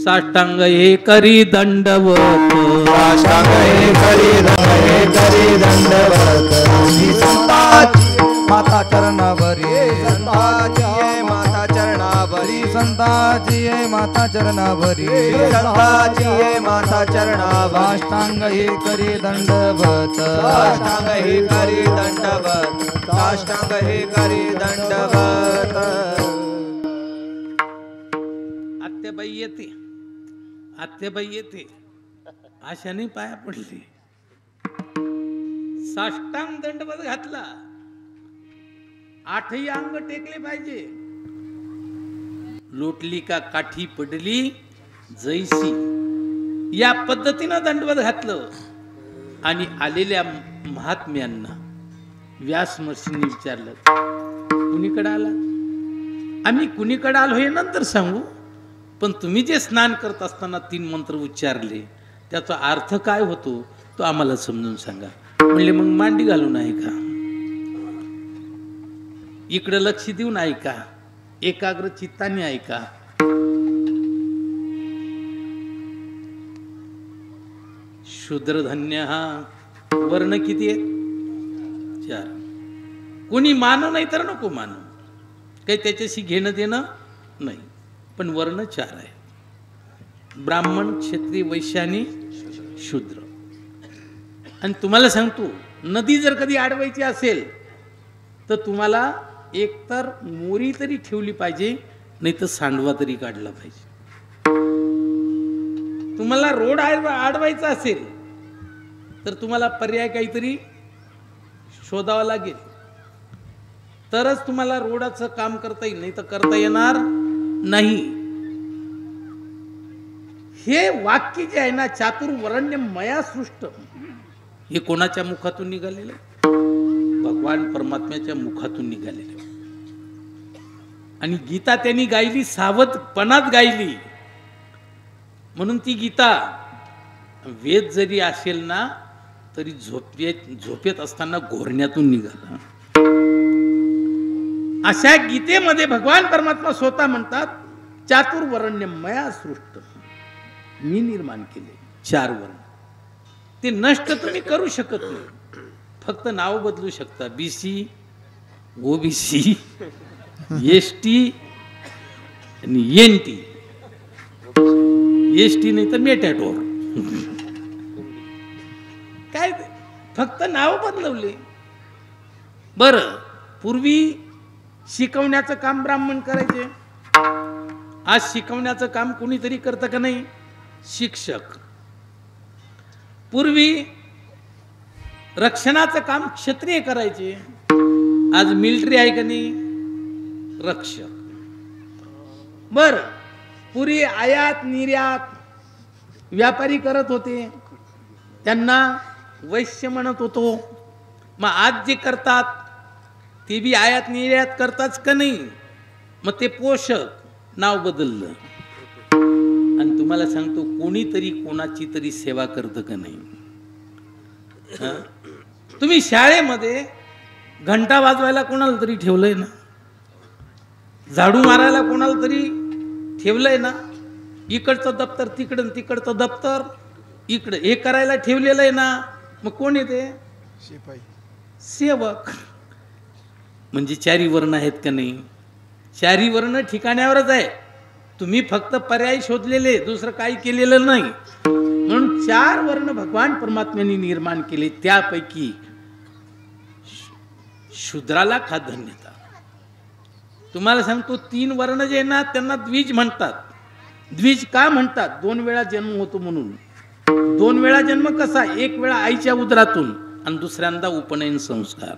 साष्टांग हे करी दंडवत, साष्टांग हे करी दंडवत, संताची माता चरणावरी, संताची माता चरणावरी, संताची माता चरणावरी, संताची माता चरणावरी, साष्टांग हे करी दंडवत, साष्टांग हे करी दंडवत, साष्टांग हे करी दंडवत. आत्याबाई येते, आत्याबाई येते, आशाने पाया पडली, साष्टांग दंडवत घातला, आठही अंग टेकले पाहिजे. लोटली का काठी पडली जैसी, या पद्धतीनं दंडवत घातलं. आणि आलेल्या महात्म्यांना व्यास महर्षींनी विचारलं, कुणीकडे आला? आम्ही कुणीकडे आलो हे नंतर सांगू, पण तुम्ही जे स्नान करत असताना 3 मंत्र उच्चारले त्याचा अर्थ काय होतो तो आम्हाला समजून सांगा. म्हणले मग मांडी घालून ऐका, इकडे लक्ष देऊन ऐका, एकाग्र चित्ताने ऐका. शूद्रधन्य हा वर्ण किती आहेत? 4. कोणी मानो नाही तर नको मानो, काही त्याच्याशी घेणं देणं नाही, पण वर्ण 4 आहे. ब्राह्मण, क्षत्रिय, वैश्य आणि शूद्र. आणि तुम्हाला सांगतो, नदी जर कधी अडवायची असेल तर तुम्हाला एकतर मोरी तरी ठेवली पाहिजे, नाही तर सांडवा तरी काढला पाहिजे. तुम्हाला रोड अडवायचा असेल तर तुम्हाला पर्याय काहीतरी शोधावा लागेल, तरच तुम्हाला रोडाचं काम करता येईल, नाही तर करता येणार नाही. हे वाक्य जे आहे ना, चातुर्वरण्य मया सृष्ट, हे कोणाच्या मुखातून निघालेलं? भगवान परमात्म्याच्या मुखातून निघालेलं. आणि गीता त्यांनी गायली, सावधपणात गायली. म्हणून ती गीता वेद जरी असेल ना तरी झोपेत असताना घोरण्यातून निघाला. अशा गीतेमध्ये भगवान परमात्मा स्वतः म्हणतात, चातुर्वरण्य मया सृष्ट, मी निर्माण केले 4 वर्ण. ते नष्ट तुम्ही करू शकत नाही, फक्त नाव बदलू शकता. BC, OBC, ST आणि NT. ST नाही तर मेटॅटोर, काय फक्त नाव बदलवले. बरं, पूर्वी शिकवण्याचं काम ब्राह्मण करायचे, आज शिकवण्याचं काम कोणीतरी करतं का नाही? शिक्षक. पूर्वी रक्षणाचं काम क्षत्रिय करायचे, आज मिलिटरी आहे का नाही? रक्षक. बर, पूर्वी आयात निर्यात व्यापारी करत होते, त्यांना वैश्य म्हणत होतो. मग आज जे करतात ते बी आयात निर्यात करतात का नाही? मग ते पोषक, नाव बदललं. आणि तुम्हाला सांगतो, कोणीतरी कोणाची तरी सेवा करतं का नाही? तुम्ही शाळेमध्ये घंटा वाजवायला कोणाला तरी ठेवलंय ना, झाडू मारायला कोणाला तरी ठेवलंय ना, इकडचं दप्तर तिकडं, तिकडचं दप्तर इकडं, हे करायला ठेवलेलं आहे ना. मग कोण येते? शिपाई, सेवक. म्हणजे 4 वर्ण आहेत का नाही? 4 वर्ण ठिकाण्यावरच आहे, तुम्ही फक्त पर्याय शोधलेले, दुसरं काही केलेलं नाही. म्हणून 4 वर्ण भगवान परमात्म्यांनी निर्माण केले. त्यापैकी शूद्राला खाधन्यता. तुम्हाला सांगतो, 3 वर्ण जे ना त्यांना द्विज म्हणतात. द्विज का म्हणतात? 2 वेळा जन्म होतो म्हणून. 2 वेळा जन्म कसा? 1 वेळा आईच्या उदरातून आणि दुसऱ्यांदा उपनयन संस्कार.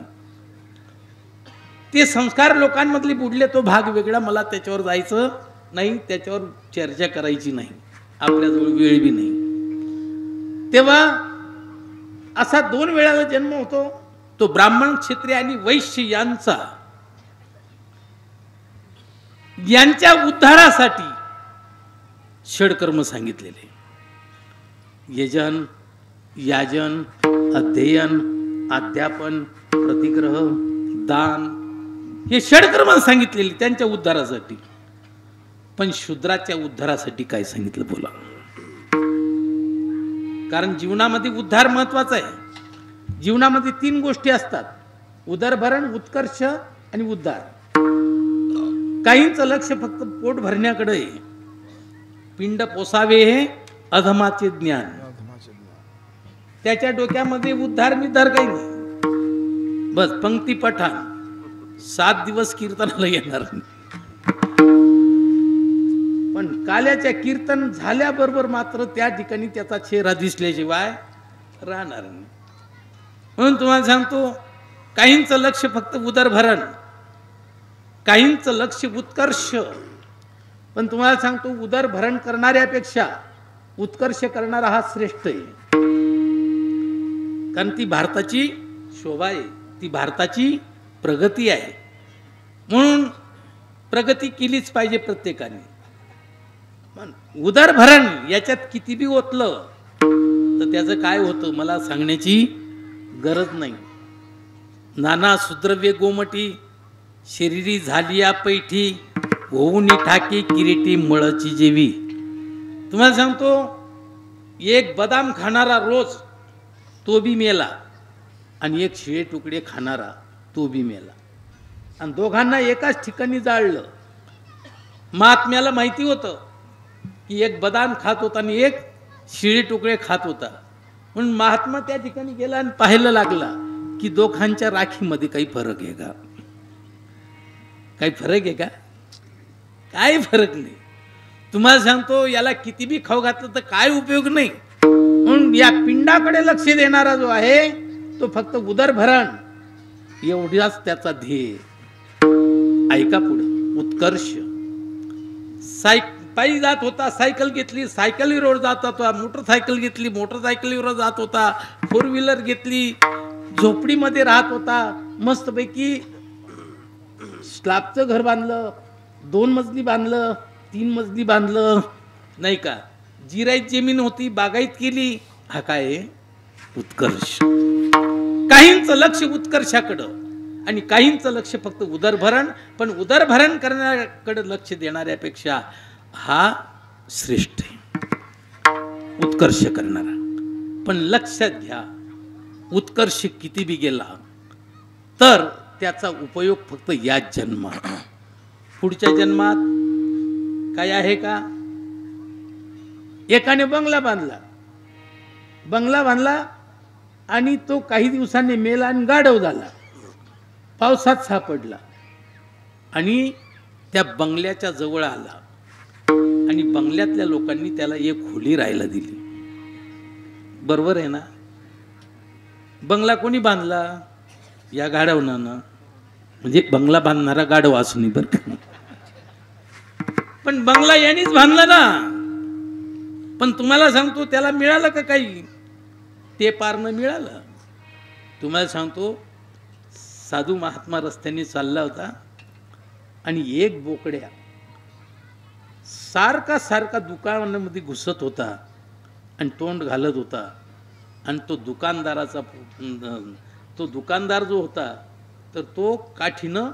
ते संस्कार लोकांमधले बुडले, तो भाग वेगळा, मला त्याच्यावर जायचं नाही, त्याच्यावर चर्चा करायची नाही, आपल्याजवळ वेळ बी नाही. तेव्हा असा 2 वेळा जन्म होतो, तो ब्राह्मण, क्षत्रिय आणि वैश्य यांच्या उद्धारासाठी षडकर्म सांगितलेले. यजन, याजन, अध्ययन, अध्यापन, प्रतिग्रह, दान, हे षडकर्म सांगितलेले त्यांच्या उद्धारासाठी. पण शूद्राच्या उद्धारासाठी काय सांगितलं बोला. कारण जीवनामध्ये उद्धार महत्वाचा आहे. जीवनामध्ये 3 गोष्टी असतात, उदरभरण, उत्कर्ष आणि उद्धार. काहींचं लक्ष फक्त पोट भरण्याकडे आहे. पिंड पोसावे हे अधमाचे ज्ञान. त्याच्या डोक्यामध्ये उद्धार निद्धार काही नाही. बस पंक्ती पठाण, 7 दिवस कीर्तनाला येणार नाही. पण काल्याच्या कीर्तन झाल्याबरोबर मात्र त्या ठिकाणी त्याचा चेहरा दिसल्याशिवाय राहणार नाही. म्हणून तुम्हाला सांगतो, काहींचं लक्ष फक्त उदरभरण, काहींचं लक्ष उत्कर्ष. पण तुम्हाला सांगतो, उदरभरण करणाऱ्यापेक्षा उत्कर्ष करणारा हा श्रेष्ठ आहे. कारण ती भारताची शोभा आहे, ती भारताची प्रगती आहे. म्हणून प्रगती केलीच पाहिजे प्रत्येकाने. उदरभरण याच्यात किती बी ओतलं तर त्याचं काय होतं मला सांगण्याची गरज नाही. नाना सुद्रव्य गोमटी, शरीरी झालिया पैठी, होऊन ठाकी किरीटी मळची जेवी. तुम्हाला सांगतो, एक बदाम खाणारा रोज तो बी मेला, आणि एक शिळे तुकडे खाणारा तो बी मेला, आणि दोघांना एकाच ठिकाणी जाळलं. महात्म्याला माहिती होतं की एक बदाम खात होता आणि एक शिळे तुकडे खात होता. म्हणून महात्मा त्या ठिकाणी गेला आणि पाहायला लागला की दोघांच्या राखीमध्ये काही फरक आहे का, काही फरक आहे का, काही फरक नाही. तुम्हाला सांगतो, याला किती बी खाऊ घातलं तर काय उपयोग नाही. म्हणून या पिंडाकडे लक्ष देणारा जो आहे तो फक्त उदरभरण एवढाच त्याचा ध्येय. ऐका पुढं, उत्कर्ष. पायी जात होता, सायकल घेतली, सायकलीवर जात होता, मोटरसायकल घेतली, मोटरसायकलीवर जात होता, 4 व्हीलर घेतली, झोपडीमध्ये राहत होता, मस्तपैकी स्लॅबचं घर बांधलं, 2 मजली बांधलं, 3 मजली बांधलं, नाही का. जिरायत जमीन होती, बागायत केली. हा काय उत्कर्ष. काहींचं लक्ष उत्कर्षाकडं आणि काहींचं लक्ष फक्त उदरभरण. पण उदरभरण करण्याकडे लक्ष देणाऱ्यापेक्षा हा श्रेष्ठ आहे, उत्कर्ष करणारा. पण लक्षात घ्या, उत्कर्ष किती बी गेला तर त्याचा उपयोग फक्त या जन्मात. पुढच्या जन्मात काय आहे का. एकाने बंगला बांधला आणि तो काही दिवसांनी मेला आणि गाढव झाला, पावसात सापडला आणि त्या बंगल्याच्या जवळ आला आणि बंगल्यातल्या लोकांनी त्याला एक खोली राहायला दिली. बरोबर आहे ना. बंगला कोणी बांधला, या गाढवनानं. म्हणजे बंगला बांधणारा गाढव असून बरं का, पण बंगला यांनीच बांधला ना. पण तुम्हाला सांगतो, त्याला मिळालं का काही, ते पार न मिळालं. तुम्हाला सांगतो, साधू महात्मा रस्त्याने चालला होता आणि एक बोकड्या सारखा दुकानामध्ये घुसत होता आणि तोंड घालत होता. आणि तो दुकानदार जो होता तर तो काठीनं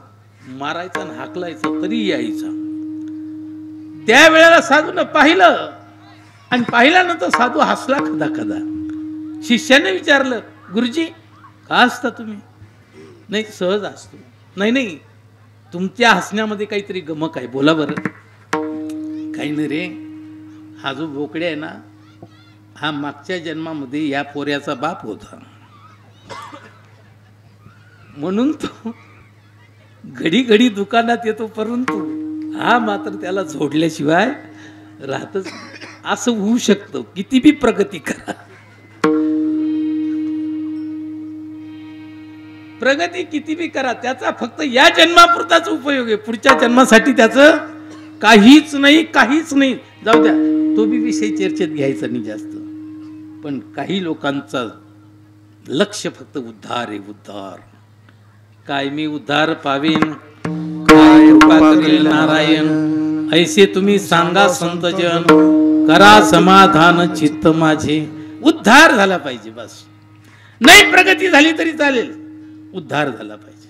मारायचा आणि हाकलायचा तरी यायचा. त्यावेळेला साधूनं पाहिलं आणि पाहिल्यानंतर साधू हसला खदा. शिष्याने विचारलं, गुरुजी का हसता तुम्ही. नाही, सहज हसतो. नाही, तुमच्या हसण्यामध्ये काहीतरी गमक आहे, बोला बरं. काही नाही रे, हा जो बोकडे आहे ना, हा मागच्या जन्मामध्ये या पोऱ्याचा बाप होता, म्हणून तो घडी दुकानात येतो, परंतु हा मात्र त्याला जोडल्याशिवाय राहतच. असं होऊ शकतं, किती बी प्रगती करा, प्रगती किती बी करा, त्याचा फक्त या जन्मापुरताच उपयोग आहे. पुढच्या जन्मासाठी त्याचं काहीच नाही. जाऊ द्या, तो बी विषय चर्चेत घ्यायचा नाही जास्त. पण काही लोकांचा लक्ष फक्त उद्धार आहे, उद्धार. काय मी उद्धार पावेन, काय कृपा करेल नारायण, ऐसे तुम्ही सांगा संतजन, करा समाधान चित्त माझे. उद्धार झाला पाहिजे बस. नाही प्रगती झाली तरी चालेल, उद्धार झाला पाहिजे.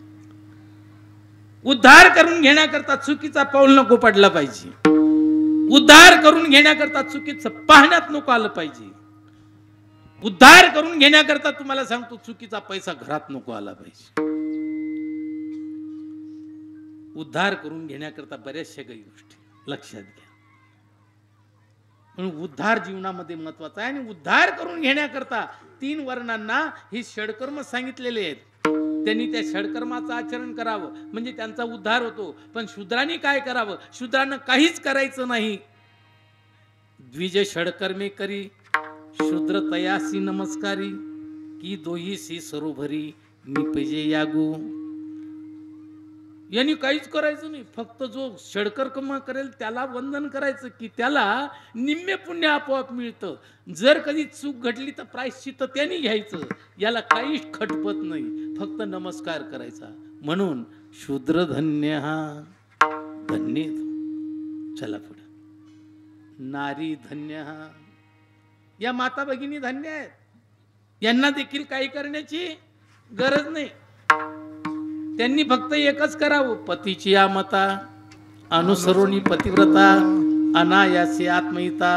उद्धार करून घेण्याकरता चुकीचा पाऊल नको पडला पाहिजे. उद्धार करून घेण्याकरता चुकीचं पाहण्यात नको आलं पाहिजे. उद्धार करून घेण्याकरता तुम्हाला सांगतो चुकीचा पैसा घरात नको आला पाहिजे. उद्धार करून घेण्याकरता बऱ्याचशा काही गोष्टी लक्षात घ्या. म्हणून उद्धार जीवनामध्ये महत्वाचा आहे. आणि उद्धार करून घेण्याकरता 3 वर्णांना ही षडकर्म सांगितलेले आहेत. त्यांनी त्या षडकर्माचं आचरण करावं म्हणजे त्यांचा उद्धार होतो. पण शूद्रांनी काय करावं? शूद्रांना काहीच करायचं नाही. द्विज षडकर्मे करी शूद्र तयासी नमस्कारी की दोहीसी सरोभरी निपजे यागू. यांनी काहीच करायचं नाही. फक्त जो षडकर्म करेल त्याला वंदन करायचं की त्याला निम्मे पुण्य आपोआप मिळतं. जर कधी चूक घडली तर प्रायश्चित्त त्यांनी घ्यायचं. याला काहीच खटपत नाही. फक्त नमस्कार करायचा. म्हणून शूद्र धन्य हा धन्य. चला पुढे. नारी धन्य हा. या माता भगिनी धन्य आहेत. यांना देखील काही करण्याची गरज नाही. त्यांनी फक्त एकच करावं. पतीची या मता अनुसरोनी पतिव्रता अनायासी आत्महिता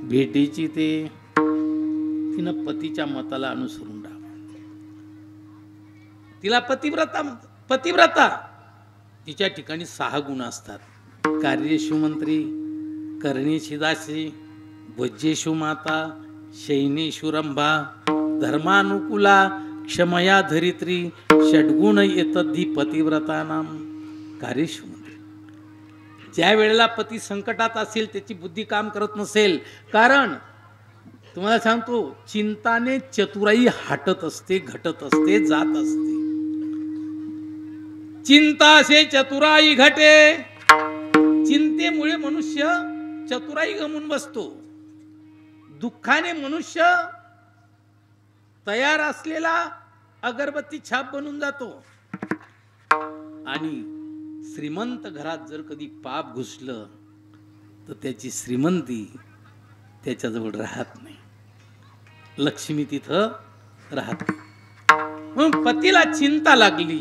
भेटीची ते. तिनं पतीच्या मताला अनुसरून राहावं. तिला पतिव्रता म्हणतात. पतिव्रता तिच्या ठिकाणी 6 गुण असतात. कार्येषु मंत्री करणेशी दासी भोज्येषु माता शयनेषु रंभा धर्मानुकूला क्षमया धरित्री षड्गुण येतद्धि पतिव्रता नाम कार्येषु मंत्री. ज्या वेळेला पती संकटात असेल त्याची बुद्धी काम करत नसेल. कारण तुम्हाला सांगतो चिंताने चतुराई हटत असते, घटत असते, जात असते. चिंता से चतुराई घटे. चिंतेमुळे मनुष्य चतुराई गमून बसतो. दुःखाने मनुष्य तयार असलेला अगरबत्ती छाप बनून जातो. आणि श्रीमंत घरात जर कधी पाप घुसलं तर त्याची श्रीमंती त्याच्याजवळ राहत नाही. लक्ष्मी तिथं राहत नाही. म्हणून पतीला चिंता लागली,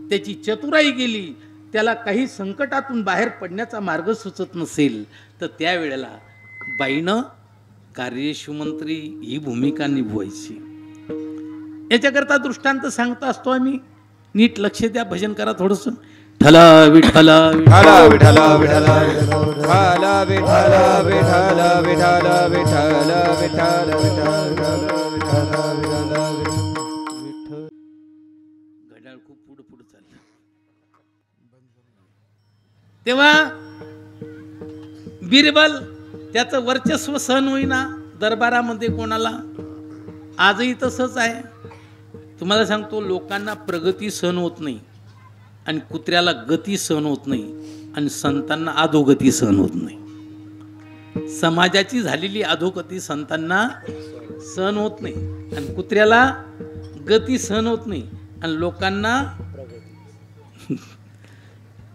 त्याची चतुराई गेली, त्याला काही संकटातून बाहेर पडण्याचा मार्ग सुचत नसेल तर त्यावेळेला बाईनं कार्येषु मंत्री ही भूमिका निभवायची. याच्याकरता दृष्टांत सांगता असतो आम्ही. नीट लक्ष द्या. भजन करा थोडस. ठला विठला विठला विठला विठला विठला विठला विठला विठला विठला विठला. घड्याळ खूप पुढे पुढे चाललं. तेव्हा बिरबल त्याचं वर्चस्व सहन होईना दरबारामध्ये कोणाला. आजही तसंच आहे. तुम्हाला सांगतो लोकांना प्रगती सहन होत नाही आणि कुत्र्याला गती सहन होत नाही आणि संतांना अधोगती सहन होत नाही. समाजाची झालेली अधोगती संतांना सहन होत नाही आणि कुत्र्याला गती सहन होत नाही आणि लोकांना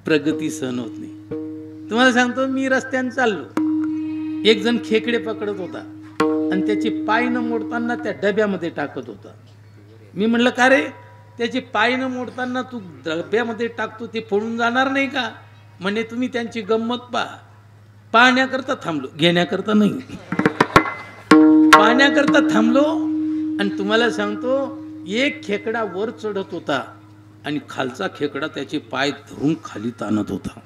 प्रगती सहन होत नाही. तुम्हाला सांगतो मी रस्त्याने चाललो. एक जण खेकडे पकडत होता आणि त्याचे पाय न मोडताना त्या डब्यामध्ये टाकत होता. मी म्हणलं का रे त्याचे पाय न मोडताना तू डब्यामध्ये टाकतो ते फोडून जाणार नाही का? म्हणे तुम्ही त्यांची गंमत पहा. पाहण्याकरता थांबलो, घेण्याकरता नाही. पाहण्याकरता थांबलो आणि तुम्हाला सांगतो एक खेकडा वर चढत होता आणि खालचा खेकडा त्याचे पाय धरून खाली ताणत होता.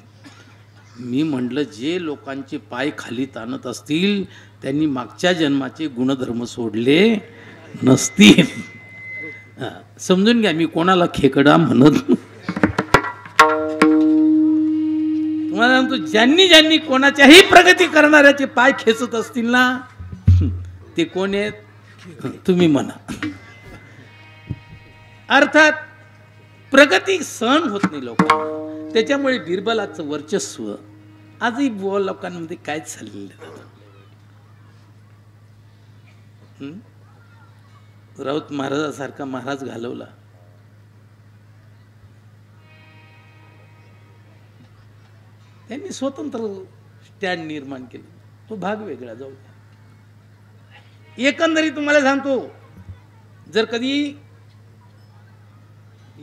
मी म्हटलं जे लोकांचे पाय खाली ताणत असतील त्यांनी मागच्या जन्माचे गुणधर्म सोडले नसतील. समजून घ्या मी कोणाला खेकडा म्हणत. तुम्हाला सांगतो ज्यांनी ज्यांनी कोणाच्याही प्रगती करणाऱ्याचे पाय खेचत असतील ना ते कोण आहेत तुम्ही म्हणा. अर्थात प्रगती सहन होत नाही लोकांना. त्याच्यामुळे बिरबलाचं वर्चस्व आजही बुवा लोकांमध्ये काय चाललेलं. राऊत महाराजासारखा महाराज घालवला. त्यांनी स्वतंत्र स्टँड निर्माण केलं. तो भाग वेगळा जाऊ द्या. एकंदरीत तुम्हाला सांगतो जर कधी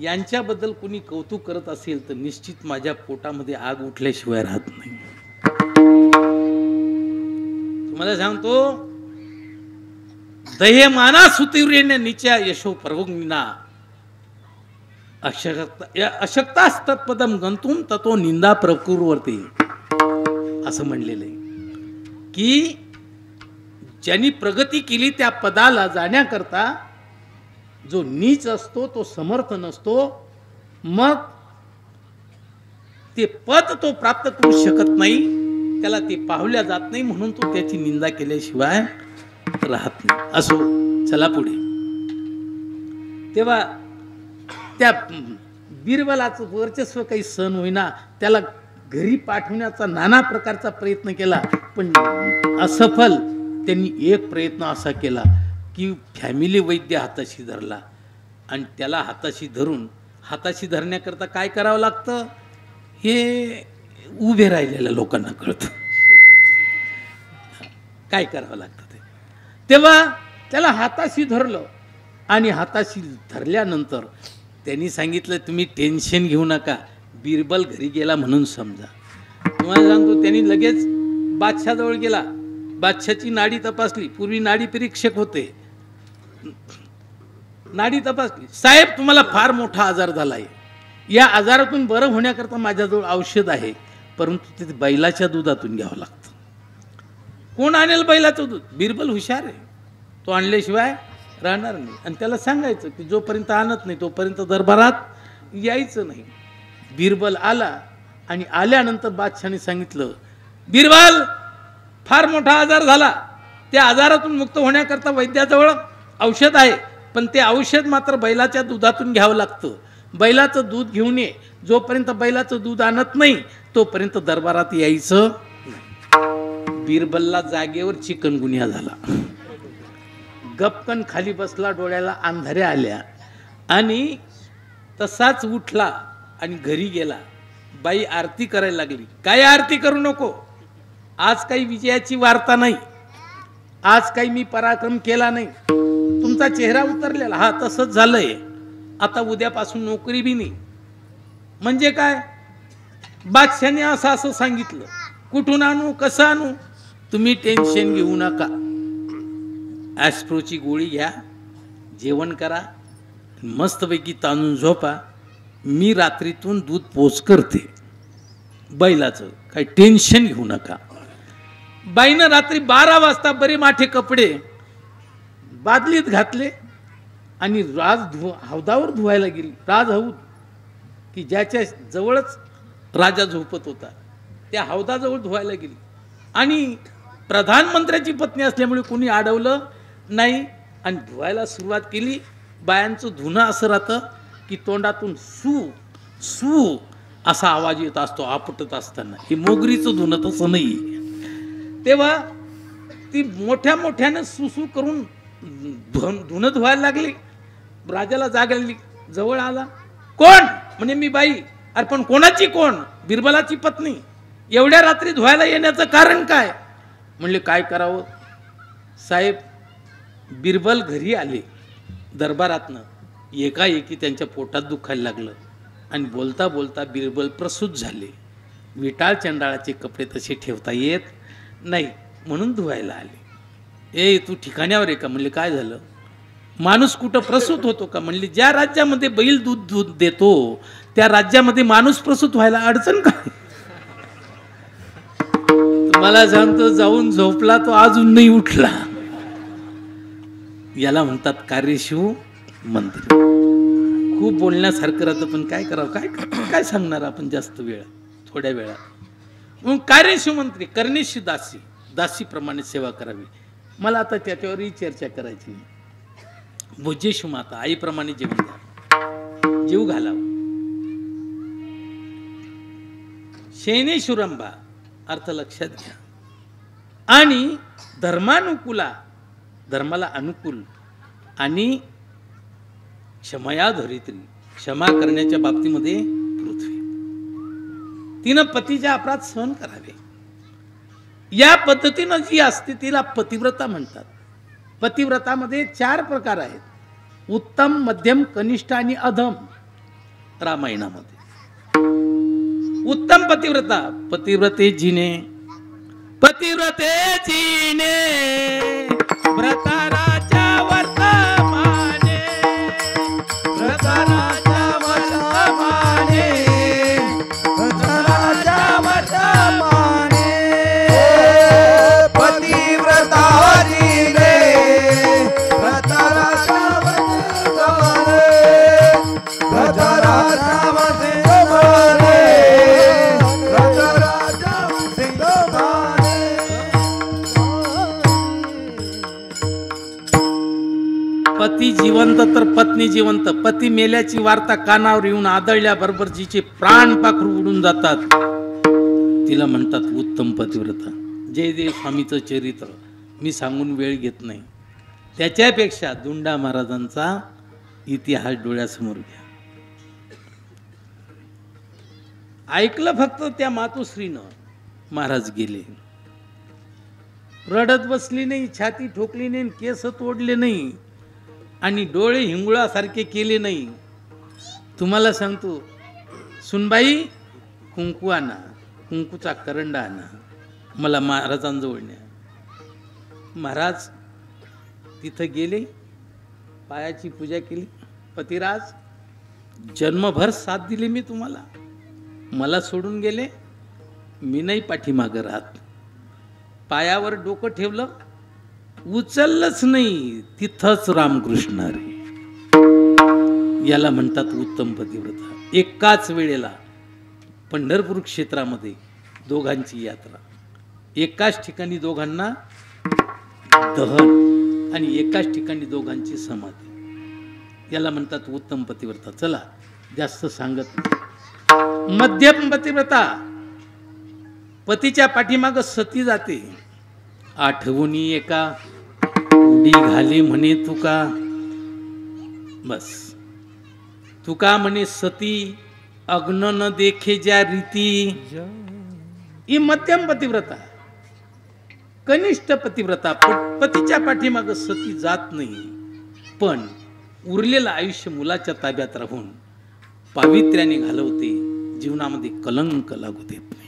यांच्याबद्दल कोणी कौतुक करत असेल तर निश्चित माझ्या पोटामध्ये आग उठल्याशिवाय राहत नाही. मला सांगतो दह्यमाना सुतीव्रेने निच्या यशो परगुंगिना अशक्तास्तत्पदम गंतुम ततो निंदा प्रकुर्वते असं म्हणलेलं आहे की ज्यांनी प्रगती केली त्या पदाला जाण्याकरता जो नीच असतो तो समर्थ नसतो, मग ते पद तो प्राप्त करू शकत नाही, त्याला ते पाहल्या जात नाही, म्हणून तो त्याची निंदा केल्याशिवाय राहत नाही. असो, चला पुढे. तेव्हा त्या बिरबलाचं वर्चस्व काही सहन होईना, त्याला घरी पाठवण्याचा नाना प्रकारचा प्रयत्न केला, पण असफल. त्यांनी एक प्रयत्न असा केला की फॅमिली वैद्य हाताशी धरला, आणि त्याला हाताशी धरण्याकरता काय करावं लागतं हे उभे राहिलेल्या लोकांना कळतं, काय करावं लागतं ते. तेव्हा त्याला हाताशी धरलं, आणि हाताशी धरल्यानंतर त्यांनी सांगितलं तुम्ही टेन्शन घेऊ नका, बिरबल घरी गेला म्हणून समजा. तुम्हाला सांगतो त्यांनी लगेच बादशाहजवळ गेला, बादशाची नाडी तपासली. पूर्वी नाडी परीक्षक होते. नाडी तपासली. साहेब तुम्हाला फार मोठा आजार झालाय, या आजारातून बरं होण्याकरता माझ्याजवळ औषध आहे, परंतु ते बैलाच्या दुधातून घ्यावं लागतं. कोण आणेल बैलाचं दूध? बिरबल हुशार आहे, तो आणल्याशिवाय राहणार नाही. आणि त्याला सांगायचं की जोपर्यंत आणत नाही तोपर्यंत दरबारात यायचं नाही. बिरबल आला, आणि आल्यानंतर बादशाने सांगितलं बिरबल फार मोठा आजार झाला, त्या आजारातून मुक्त होण्याकरता वैद्याजवळ औषध आहे, पण ते औषध मात्र बैलाच्या दुधातून घ्यावं लागतं. बैलाचं दूध घेऊन ये, जोपर्यंत बैलाचं दूध आणत नाही तोपर्यंत दरबारात यायचं नाही. बिरबलला जागेवर चिकनगुन्या झाला. गपकन खाली बसला, डोळ्याला अंधाऱ्या आल्या, आणि तसाच उठला आणि घरी गेला. बाई आरती करायला लागली. काय आरती करू नको, आज काही विजयाची वार्ता नाही, आज काही मी पराक्रम केला नाही, तुमचा चेहरा उतरलेला. हा तसंच झालंय, आता उद्यापासून नोकरी बी नाही. म्हणजे काय? बादशाने असं सांगितलं. कुठून आणू, कसं आणू? तुम्ही टेन्शन घेऊ नका, ॲस्प्रोची गोळी घ्या, जेवण करा, मस्तपैकी ताणून झोपा, मी रात्रीतून दूध पोच करते बैलाचं, काही टेन्शन घेऊ नका. बाईनं रात्री 12 वाजता बरे माठे कपडे बादलीत घातले आणि हौदावर धुवायला गेली. राजहौद की ज्याच्या जवळच राजा झोपत होता, त्या हौदाजवळ धुवायला गेली. आणि प्रधानमंत्र्याची पत्नी असल्यामुळे कोणी अडवलं नाही, आणि धुवायला सुरुवात केली. बायांचं धुणं असं राहतं की तोंडातून सू सू असा आवाज येत असतो आपटत असताना. हे मोगरीचं धुणं तसं नाही. तेव्हा ती मोठ्या मोठ्यानं सुसू करून धुणं धुवायला लागली. राजाला जाग आली, जवळ आला. कोण? म्हणे मी बाई. अरे पण कोणाची कोण? बिरबलाची पत्नी. एवढ्या रात्री धुवायला येण्याचं कारण काय? म्हणले काय करावं साहेब, बिरबल घरी आले दरबारातनं, एकाएकी त्यांच्या पोटात दुखायला लागलं, आणि बोलता बोलता बिरबल प्रसूत झाले. विटाळ चंडाळाचे कपडे तसे ठेवता येत नाही, म्हणून धुवायला आले. ए तू ठिकाण्यावर आहे का? म्हणले काय झालं? माणूस कुठं प्रसूत होतो का? म्हणले ज्या राज्यामध्ये बैल दूध देतो त्या राज्यामध्ये माणूस प्रसूत व्हायला अडचण काय? मला सांगतो, जाऊन झोपला तो अजून नाही उठला. याला म्हणतात कार्यशिव मंत्री. खूप बोलण्यासारखं राहतं, पण काय करावं, काय सांगणार आपण जास्त वेळ, थोड्या वेळात. मग कार्यशिव मंत्री, कर्णेशी दासी, दासीप्रमाणे सेवा करावी. मला आता त्याच्यावरही चर्चा करायची. भोजेशु माता, आईप्रमाणे जेवण द्या, जीव घालावा. शयनेशुरंभा, अर्थ लक्षात घ्या. आणि धर्मानुकूला, धर्माला अनुकूल, आणि क्षमया धरित्री, क्षमा करण्याच्या बाबतीमध्ये पृथ्वी. तिनं पतीचे अपराध सहन करावे. या पद्धतीनं जी असते तिला पतिव्रता म्हणतात. पतिव्रतामध्ये 4 प्रकार आहेत: उत्तम, मध्यम, कनिष्ठ आणि अधम. रामायणामध्ये उत्तम पतिव्रता, पतिव्रते जिने पती जिवंत तर पत्नी जिवंत. पती मेल्याची वार्ता कानावर येऊन आदळल्याबरोबर जिचे प्राण पाखरू उडून जातात तिला म्हणतात उत्तम पतिव्रता. जयदेव स्वामीचं चरित्र मी सांगून वेळ घेत नाही. त्याच्यापेक्षा दुंडा महाराजांचा इतिहास डोळ्यासमोर घ्या. ऐकलं फक्त त्या मातोश्रीनं. महाराज गेले. रडत बसली नाही, छाती ठोकली नाही, केस तोडले नाही आणि डोळे हिंगुळासारखे केले नाही. तुम्हाला सांगतो, सुनबाई कुंकू आणा, कुंकूचा करंडा आणा, मला महाराजांजवळ न्या. महाराज तिथं गेले, पायाची पूजा केली. पतिराज, जन्मभर साथ दिली मी तुम्हाला, मला सोडून गेले, मी नाही पाठीमागं राहत. पायावर डोकं ठेवलं, उचललंच नाही, तिथंच रामकृष्ण रे. याला म्हणतात उत्तम पतिव्रता. एकाच वेळेला पंढरपूर क्षेत्रामध्ये दोघांची यात्रा, एकाच ठिकाणी दोघांना दहन आणि एकाच ठिकाणी दोघांची समाधी. याला म्हणतात उत्तम पतिव्रता. चला जास्त सांगत नाही. मध्यम पतिव्रता, पतीच्या पाठीमाग सती जाते. आठवणी एका उडी घाली म्हणे तुका, बस तुका म्हणे सती अग्न न देखे ज्या रीती. ही मध्यम पतिव्रता. कनिष्ठ पतिव्रता, पतीच्या पाठीमाग सती जात नाही, पण उरलेलं आयुष्य मुलाच्या ताब्यात राहून पावित्र्याने घालवते, जीवनामध्ये कलंक लागू देत नाही.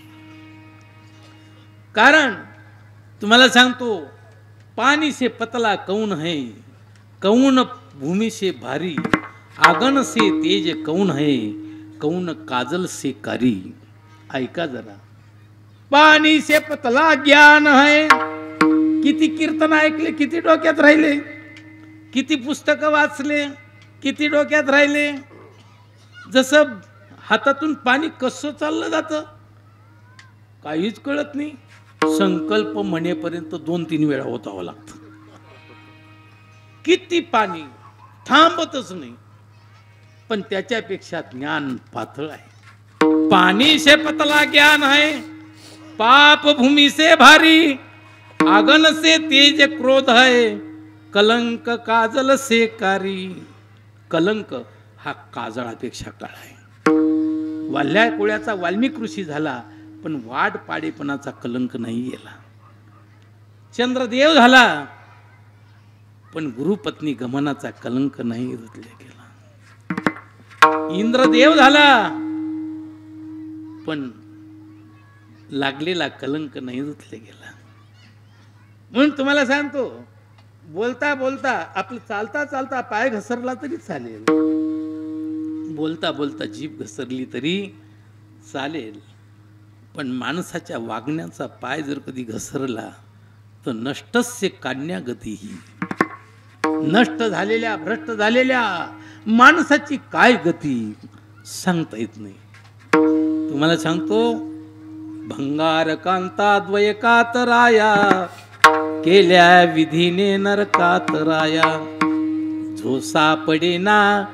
कारण तुम्हाला सांगतो, पानी से पतला कौन है, कौन भूमि से भारी, आगन से तेज कौन है, कौन काजल से कारी. ऐका जरा. पानी से पतला ज्ञान है. किती कीर्तन ऐकले, किती डोक्यात राहिले, किती पुस्तकं वाचले, किती डोक्यात राहिले. जसं हातातून पाणी कसं चाललं जातं काहीच कळत नाही. संकल्प म्हणेपर्यंत 2-3 वेळा होतावं लागतं. किती पाणी थांबतच नाही. पण त्याच्यापेक्षा ज्ञान पातळ आहे. पानी से पतला ज्ञान है, पाप भूमि से भारी, आगन से तेज क्रोध है, कलंक काजल से कारी. कलंक हा काजळापेक्षा काळा आहे. वाल्ल्या कोळ्याचा वाल्मिक ऋषी झाला, पण वाट पाडेपणाचा कलंक नाही गेला. चंद्रदेव झाला, पण गुरुपत्नी गमनाचा कलंक नाही धुतला गेला. इंद्रदेव झाला, पण लागलेला कलंक नाही धुतला गेला. म्हणून तुम्हाला सांगतो, बोलता बोलता आपलं चालता चालता पाय घसरला तरी चालेल, बोलता बोलता जीभ घसरली तरी चालेल, पण माणसाच्या वागण्याचा पाय जर कधी घसरला तर नष्टस्य कान्यागती ही. नष्ट झालेल्या, भ्रष्ट झालेल्या माणसाची काय गती सांगता येत नाही. तुम्हाला सांगतो, भंगार कांता द्वयकात राया, केल्या विधीने नरकात राया, जो सापडेना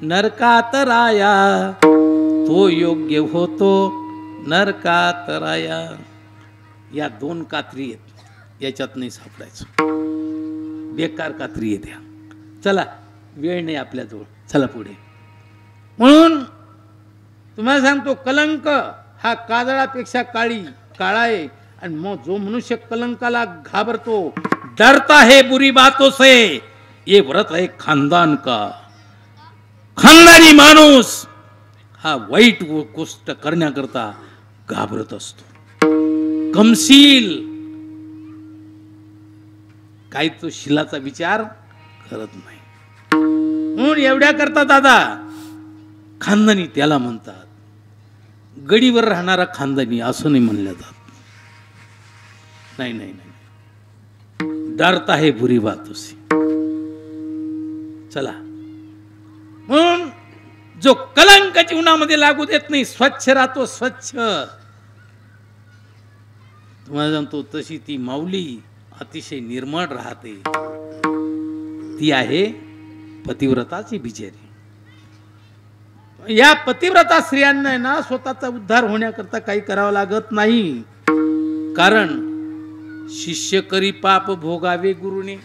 नरकात राया, तो योग्य होतो नरकात राया. या 2 कात्री आहेत, याच्यात नाही सापडायचं. बेकार कात्री येत्या. चला, वेळ नाही आपल्याजवळ, चला पुढे. म्हणून तुम्हाला सांगतो, कलंक हा काजळापेक्षा काळा आहे. आणि मग जो मनुष्य कलंकाला घाबरतो, डरता है बुरी बातों से, ये व्रत है खानदान का. खानदानी माणूस हा वाईट गोष्ट करण्याकरता घाबरत असतो. कमशील काही तो शिलाचा विचार करत नाही. म्हणून एवढ्या करता दादा खानदानी त्याला म्हणतात. गडीवर राहणारा खानदानी असं नाही म्हणलं जात. नाही नाही नाही, डरता है बुरी बातों से. चला, म्हणून जो कलंक जीवनामध्ये लागू देत नाही, स्वच्छ राहतो, स्वच्छ. तुम्हाला सांगतो, तशी ती माऊली अतिशय निर्मळ राहते. ती आहे पतिव्रताची बिचारी. या पतिव्रता स्त्रियांना आहे ना स्वतःचा उद्धार होण्याकरता काही करावं लागत नाही. कारण शिष्य करी पाप भोगावे गुरुने,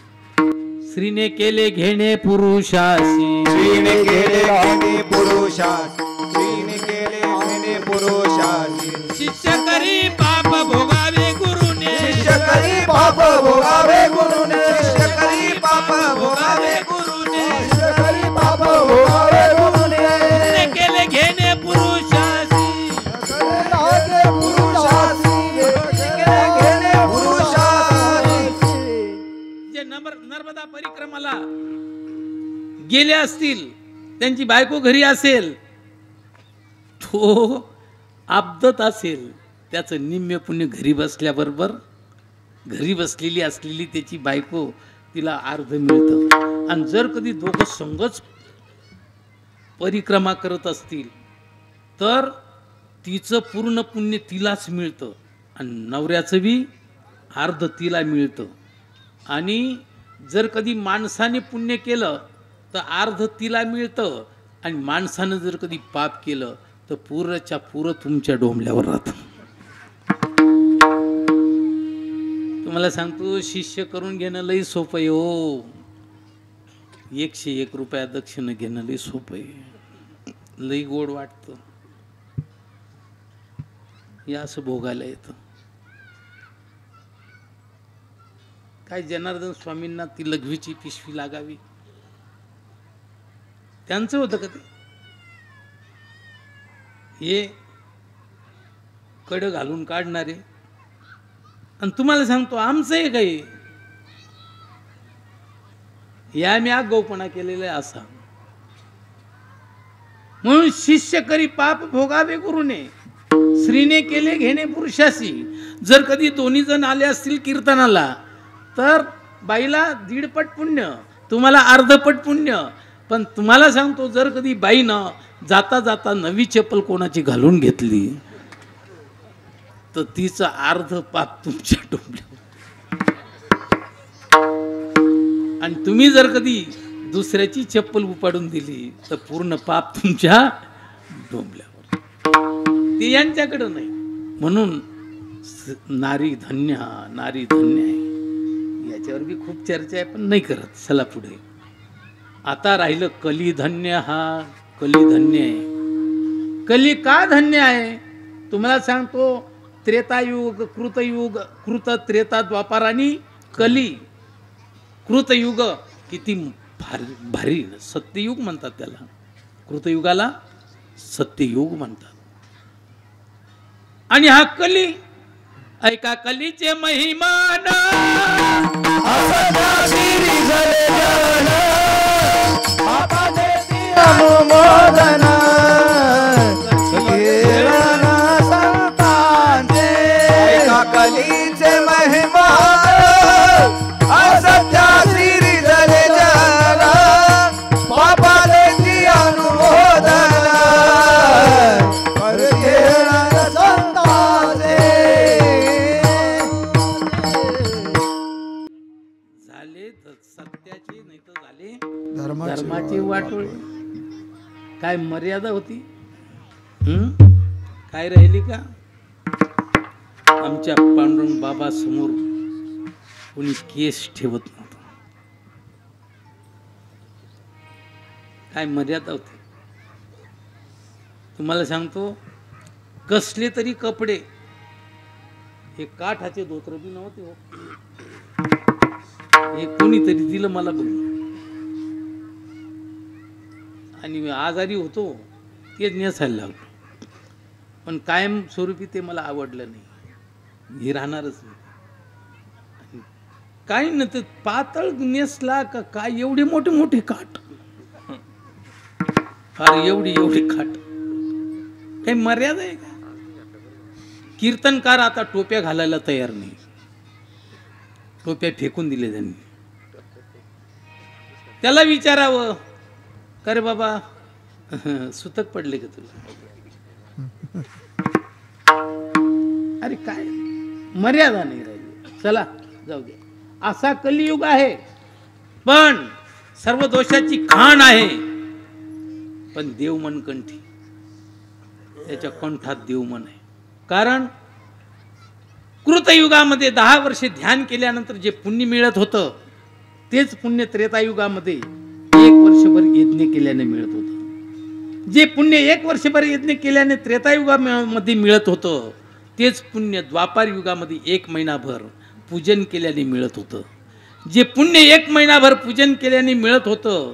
स्त्रीने केले घेणे पुरुषासी. श्रीने केले घेणे पुरुषासी, श्रीने केले घेणे पुरुषासी. शिष्य करी पाप भोगावे गुरुने, शिष्य करी पाप भोगावे गुरुने, शिष्य करी पाप भोगावे गुरुने, शिष्य करी पाप भोगावे गुरुने. स्त्रीने केले घेणे पुरुषासी. लागे पुरुषासी, केले घेणे पुरुषासी. जे नर्मदा परिक्रमाला गेले असतील, त्यांची बायको घरी असेल, तो आपदत असेल, त्याचं निम्म्य पुण्य घरी बसल्याबरोबर, घरी बसलेली असलेली त्याची बायको तिला अर्ध मिळतं. आणि जर कधी दोघं संगच परिक्रमा करत असतील तर तिचं पूर्ण पुण्य तिलाच मिळतं आणि नवऱ्याचं बी अर्ध तिला मिळतं. आणि जर कधी माणसाने पुण्य केलं तर अर्ध तिला मिळतं आणि माणसानं जर कधी पाप केलं तर पूर्णच्या पूर्ण तुमच्या डोंबल्यावर राहतं. तुम्हाला सांगतो, शिष्य करून घेणं लई सोपं आहे हो. 101 रुपया दक्षिण घेणं लई सोपं आहे, लई गोड वाटतं. हे असं भोगायला येतं. काय जनार्दन स्वामींना ती लघवीची पिशवी लागावी, त्यांचं होतं का ते? हे कड घालून काढणारे. आणि तुम्हाला सांगतो, आमचं आहे काही या मी आगाऊपणा केलेला आहे असा. म्हणून शिष्य करी पाप भोगावे गुरुने, स्त्रीने केले घेणे पुरुषासी. जर कधी दोन्ही जण आले असतील कीर्तनाला तर बाईला 1.5 पट पुण्य, तुम्हाला अर्धपट पुण्य. पण तुम्हाला सांगतो, जर कधी बाईनं जाता जाता नवी चप्पल कोणाची घालून घेतली तर तिचं अर्ध पाप तुमच्या डोंबल्यावर. आणि तुम्ही जर कधी दुसऱ्याची चप्पल उपाडून दिली तर पूर्ण पाप तुमच्या डोंबल्यावर. ते यांच्याकडं नाही. म्हणून नारी धन्य, नारी धन्य आहे. याच्यावर बी खूप चर्चा आहे पण नाही करत. चला पुढे. आता राहिलं कली धन्य. हा कली धन्य आहे. कली का धन्य आहे तुम्हाला सांगतो. त्रेतायुग, कृतयुग, कृत, त्रेता, द्वापार आणि कली. कृतयुग किती भारी भारी, सत्ययुग म्हणतात त्याला. कृतयुगाला सत्ययुग म्हणतात. आणि हा कली, ऐका कलीचे महिमान. कलीचे महिमा असत्या श्री जले जला, बाबा देती अनुमोदन संताचे. झाले सत्याचे नाही तर झाले धर्माचे वाटोळे. काय मर्यादा होती? काय राहिली का? आमच्या पांडुरंग बाबा समोर कोणी केस ठेवत नव्हतं. काय मर्यादा होती? तुम्हाला सांगतो, कसले तरी कपडे, हे काठाचे धोतर बी नव्हते हो, हे कोणीतरी दिलं मला बघून. आणि मी आजारी होतो तेच नेसायला लागलो. पण कायम स्वरूपी ते मला आवडलं नाही. हे राहणारच नाही. काही न ते पातळ नेसला का काय, एवढे मोठे मोठे काठ, फार एवढी एवढी खाट. काही मर्यादा आहे का? कीर्तनकार आता टोप्या घालायला तयार नाही. टोप्या फेकून दिले त्यांनी. त्याला विचारावं, का रे बाबा सुतक पडले का तुला? अरे काय मर्यादा नाही राहिली. चला जाऊ दे. असा कलियुग आहे. पण सर्व दोषाची खाण आहे, पण देव मन कंठी, त्याच्या कंठात देव मन आहे. कारण कृतयुगामध्ये 10 वर्षे ध्यान केल्यानंतर जे पुण्य मिळत होतं तेच पुण्य त्रेतायुगामध्ये 1 वर्षभर यज्ञ केल्याने मिळत होतं. जे पुण्य 1 वर्षभर यज्ञ केल्याने त्रेतायुगामध्ये मिळत होतं तेच पुण्य द्वापार युगामध्ये 1 महिनाभर पूजन केल्याने मिळत होतं. जे पुण्य 1 महिनाभर पूजन केल्याने मिळत होतं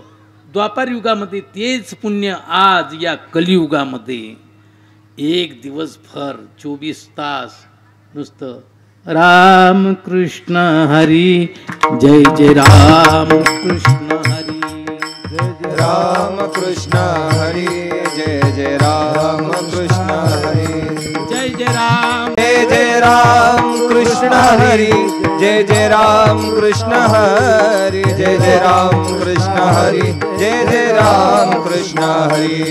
द्वापार युगामध्ये तेच पुण्य आज या कलियुगामध्ये 1 दिवसभर 24 तास नुसतं राम कृष्ण हरी, जय जय राम कृष्ण हरी, जय जय राम कृष्ण हरी, जय जय राम कृष्ण हरी, जय जय राम, जय जय राम कृष्ण हरी, जय जय राम कृष्ण हरी, जय जय राम कृष्ण हरी, जय जय राम कृष्ण हरी,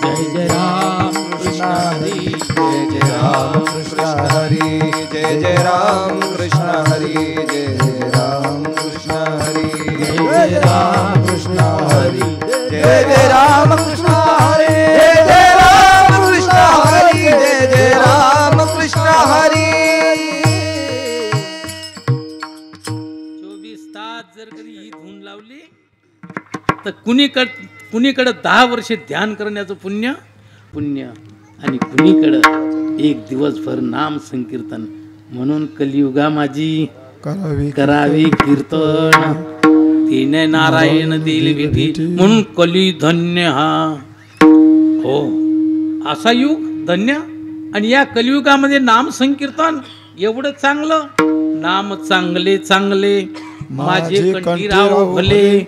जय जय राम कृष्ण हरी, जय जय राम कृष्ण हरी, जय जय राम कृष्ण हरी, जय जय राम कृष्ण हरी, जय जय राम कृष्ण हरी, जय जय राम कृष्ण हरी, जय जय राम कृष्ण हरी, जय जय राम कृष्ण हरी. 24 तास जर कधी ही धून लावली तर कुणीकडे 10 वर्षे ध्यान करण्याचं पुण्य आणि कुणीकडं 1 दिवसभर नाम संकीर्तन. म्हणून कलियुगा माझी करावी कीर्तन, तिने नारायण दिल विधी, म्हणून कली धन्य हा. हो, असा युग धन्य. आणि या कलियुगामध्ये नाम संकीर्तन एवढं चांगलं. नाम चांगले चांगले माझे कंठीराव भले,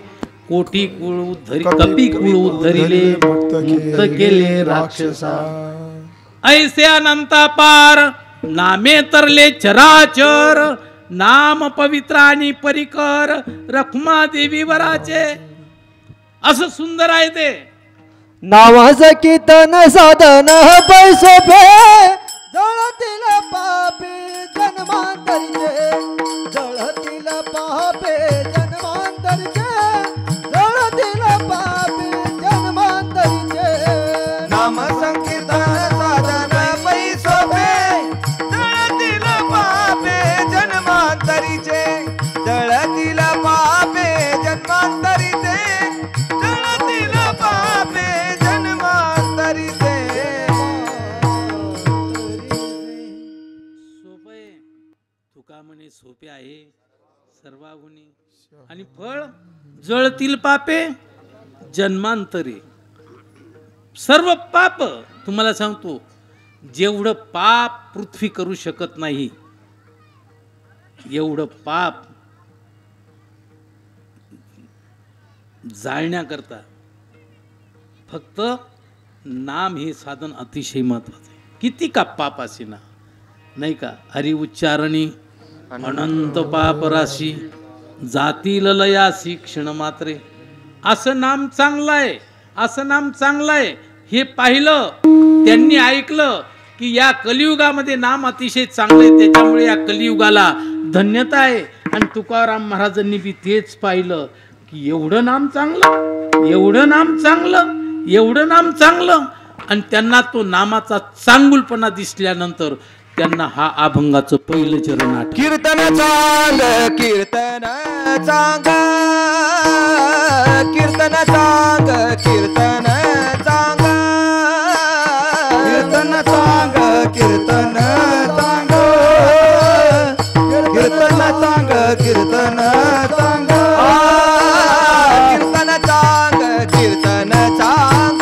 कोटी कुळ उद्धरी कपी कुळ उद्धरिले, मुक्त केले राक्षसा. ऐसे अनंता पार नामे तरले चराचर, नाम पवित्र आणि परिकर रखुमा देवी वराचे. असं सुंदर आहे ते नावाचं कीर्तन साधन पैसोपे, जळतील पापे जन्मांतरीचे, जळतील पापे जन्मांतरीचे, जळतील पापे जन्मांतरीचे. नाम संकीर्तन साधन पैसोपे, जळतील पापे जन्मांतरीचे, जळतील पापे जन्मांतरीचे, जळतील पापे जन्मांतरीचे. सोपे तुका म्हणे सोपे आहे सर्वाहुनी, आणि फळ जळतील पापे जन्मांतरी. सर्व पाप तुम्हाला सांगतो, जेवढं पाप पृथ्वी करू शकत नाही एवढं पाप जाळण्याकरता फक्त नाम हे साधन अतिशय महत्वाचं आहे. किती का पाप असे ना, नाही का. हरि उच्चारणी अनंत पाप राशी, जातील लयासी क्षण मात्रे. असं नाम चांगलं आहे, असं नाम चांगलं आहे. हे पाहिलं त्यांनी, ऐकलं की या कलियुगामध्ये नाम अतिशय चांगलं आहे, त्याच्यामुळे या कलियुगाला धन्यता आहे. आणि तुकाराम महाराजांनी बी तेच पाहिलं की एवढं नाम चांगलं, एवढं नाम चांगलं, एवढं नाम चांगलं. आणि त्यांना तो नामाचा चांगुलपणा दिसल्यानंतर त्यांना हा अभंगाचं पहिलं चरण आठवलं. कीर्तन चांग, कीर्तन चांग, कीर्तन चांग, कीर्तन चांग, कीर्तन चांग, कीर्तन चांग, कीर्तन चांग, कीर्तन चांग, कीर्तन चांग, कीर्तन चांग, कीर्तन चांग, कीर्तन चांग,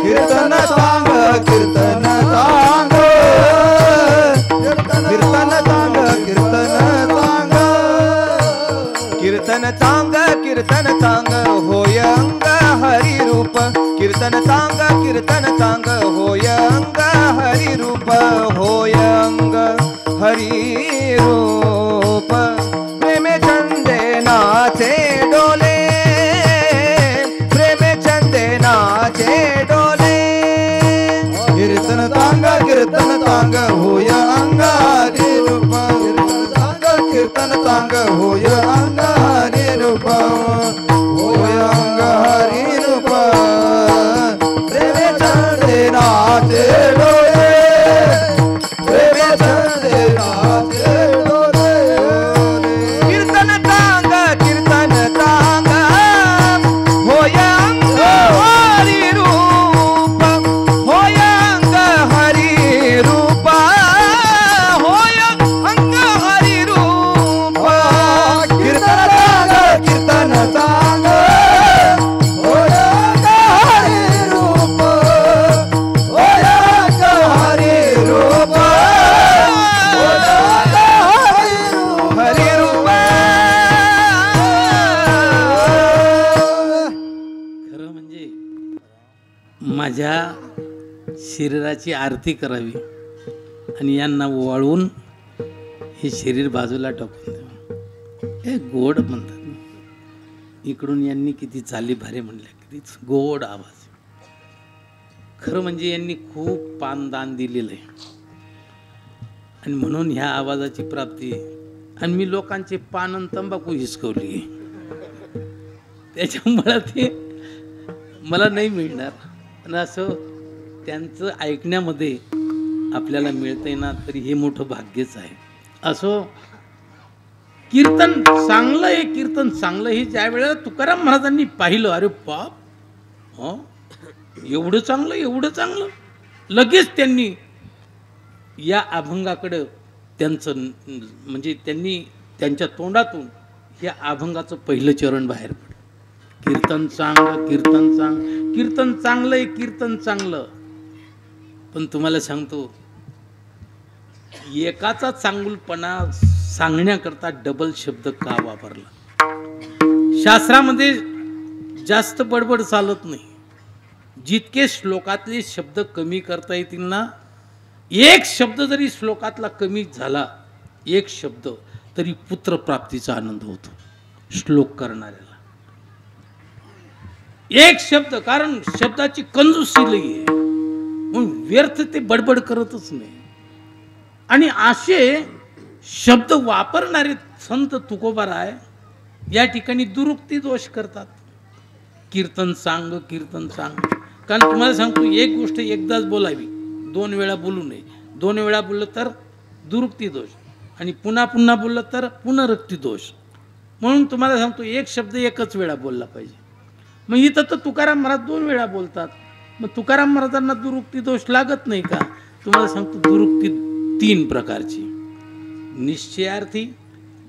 कीर्तन चांग, कीर्तन चांग, कीर्तन चांग, कीर्तन चांग, कीर्तन चांग, कीर्तन चांग, होय अंग हरी रूप. कीर्तन चांग, कीर्तन चांग, होय अंग हरी रूप, होय अंग हरी रूप. प्रेमे छंदे नाचे डोले, प्रेमे छंदे नाचे डोले. कीर्तन चांग, कीर्तन चांग, होय अंग हरी रूप, अंग होय अंग हरी रूप होय अंग हरी रूप प्रेमे चंदे नाचे डोले प्रेमे चंदे नाचे डोले कीर्तन तांग होय अंग हरी रूप होय अंग हरी रूप होय अंग हरी रूप कीर्तन तांग होय अंग हरी रूप होय अंग हरी रूप होय अंग हरी रूप खरं म्हणजे माझ्या शरीराची आरती करावी आणि यांना वाळवून हे शरीर बाजूला टाकून द्यावं. हे गोड म्हणतात ना. इकडून यांनी किती चाली भारी म्हणल्या, किती गोड आवाज. खरं म्हणजे यांनी खूप पानदान दिलेलं आहे आणि म्हणून ह्या आवाजाची प्राप्ती आहे. आणि मी लोकांचे पान आणि तंबाखू हिसकवली, त्याच्यामुळे ते मला नाही मिळणार. पण असं त्यांचं ऐकण्यामध्ये आपल्याला मिळतंय ना, तरी हे मोठं भाग्यच आहे. असो, कीर्तन चांगलं आहे, कीर्तन चांगलं हे ज्या वेळेला तुकाराम महाराजांनी पाहिलं, अरे बाप, हो एवढं चांगलं, एवढं चांगलं, लगेच त्यांनी या अभंगाकडं त्यांचं म्हणजे त्यांनी त्यांच्या तोंडातून या अभंगाचं पहिलं चरण बाहेर पडलं. कीर्तन चांगलं, कीर्तन चांगलं, कीर्तन चांगलं आहे, कीर्तन चांगलं. पण तुम्हाला सांगतो, एकाचा चांगुलपणा सांगण्याकरता डबल शब्द का वापरला? शास्त्रामध्ये जास्त बडबड चालत नाही. जितके श्लोकातले शब्द कमी करता येतील ना, एक शब्द जरी श्लोकातला कमी झाला, एक शब्द, तरी पुत्रप्राप्तीचा आनंद होतो श्लोक करणाऱ्याला. एक शब्द, कारण शब्दाची कंजूसी लई आहे, म्हणून व्यर्थ ते बडबड करतच नाही. आणि असे शब्द वापरणारे संत तुकोबाराय या ठिकाणी दुरुक्ती दोष करतात. कीर्तन सांग, कीर्तन सांग. कारण तुम्हाला सांगतो, एक गोष्ट एकदाच बोलावी, 2 वेळा बोलू नये. 2 वेळा बोललं तर दुरुक्ती दोष, आणि पुन्हा पुन्हा बोललं तर पुनरुक्ती दोष. म्हणून तुम्हाला सांगतो, एक शब्द एकच वेळा बोलला पाहिजे. मग इथं तर तुकाराम महाराज 2 वेळा बोलतात, मग तुकाराम महाराजांना दुरुक्ती दोष लागत नाही का? तुम्हाला सांगतो, दुरुक्ती 3 प्रकारची: निश्चयार्थी,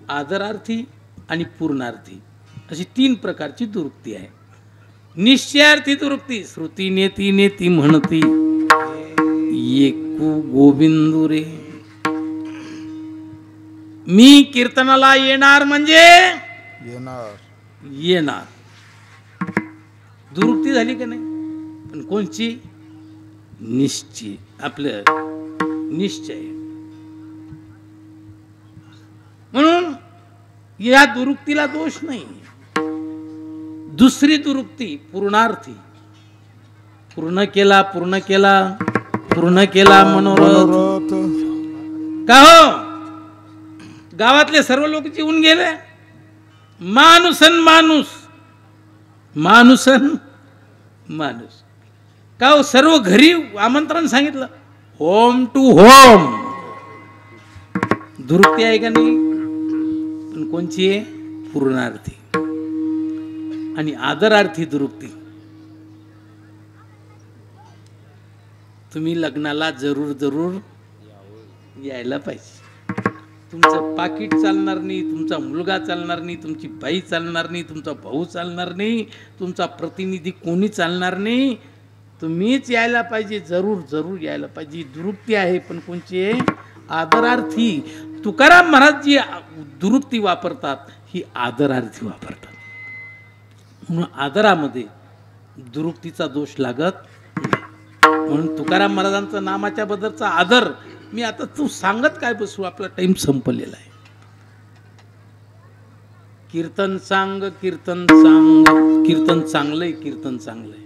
आदरार्थी आणि पूर्णार्थी, अशी 3 प्रकारची दुरुक्ती आहे. निश्चयार्थी दुरुक्ती, श्रुती नेती नेती म्हणती एकू गोविंदू रे. मी कीर्तनाला येणार म्हणजे येणार. दुरुक्ती झाली का नाही? पण कोणची? निश्चय, आपलं निश्चय. म्हणून या दुरुक्तीला दोष नाही. दुसरी दुरुक्ती पूर्णार्थी. पूर्ण केला, पूर्ण केला, पूर्ण केला मनोरथ. का हो, गावातले सर्व लोक जीवन गेले. माणूसन माणूस, माणूसन माणूस. का हो, सर्व घरी आमंत्रण सांगितलं, होम टू होम. दुरुक्ती आहे का नाही? पण कोणची आहे? पूर्णार्थी. आणि आदरार्थी दुरुक्ती. तुम्ही लग्नाला जरूर जरूर यायला पाहिजे. तुमचं पाकिट चालणार नाही, तुमचा मुलगा चालणार नाही, तुमची बाई चालणार नाही, तुमचा भाऊ चालणार नाही, तुमचा प्रतिनिधी कोणी चालणार नाही. तुम्हीच यायला पाहिजे, जरूर जरूर यायला पाहिजे. दुरुक्ती आहे, पण कोणची आहे? आदरार्थी. तुकाराम महाराज जी दुरुक्ती वापरतात, ही आदरार्थी वापरतात. म्हणून आदरामध्ये दुरुक्तीचा दोष लागत नाही. म्हणून तुकाराम महाराजांचा नामाच्या बद्दलचा आदर मी आता तू सांगत काय बसू, आपला टाइम संपलेला आहे. कीर्तन सांग, कीर्तन सांग, कीर्तन चांगलंय, कीर्तन चांगलंय.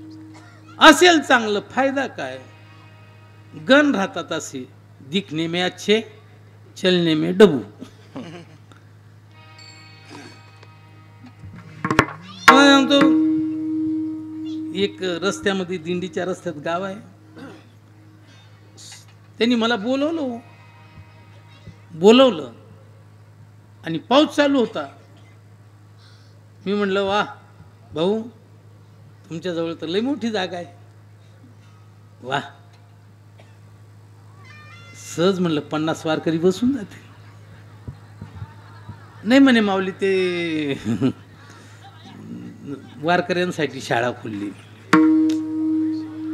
असेल चांगलं, फायदा काय? गण राहतात असे, दिखने में अच्छे, चलने में डबू. एक रस्त्यामध्ये दिंडीच्या रस्त्यात गाव आहे. त्यांनी मला बोलवलं आणि पाऊस चालू होता. मी म्हणलं वा भाऊ तुमच्याजवळ तर लई मोठी जागा आहे. वा सहज म्हणलं 50 वारकरी बसून जाते. नाही म्हणे माऊली ते वारकऱ्यांसाठी शाळा खुलली.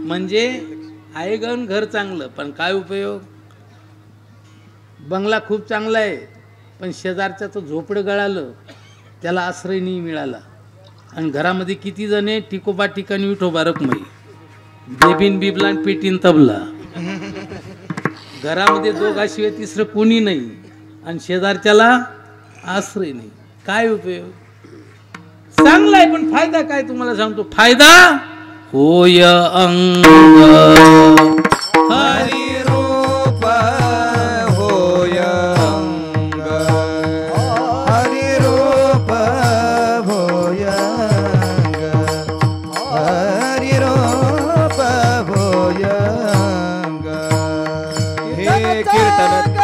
म्हणजे आहे गण घर चांगलं पण काय उपयोग. बंगला खूप चांगला आहे पण शेजारच्या तो झोपडं गळालं त्याला आश्रय नाही मिळाला. आणि घरामध्ये किती जण आहे टिकोबा ठिकाणी विठोबा रखमाई बेबीन बिबला पेटीन तबला. घरामध्ये दोघाशिवाय तिसरं कोणी नाही आणि शेजारच्याला आश्रय नाही. काय उपयोग. चांगला आहे पण फायदा काय तुम्हाला सांगतो. फायदा होय अंग हरी रूप होय अंग हरी रूप होय अंग हरी रूप होय अंग. हे कीर्तन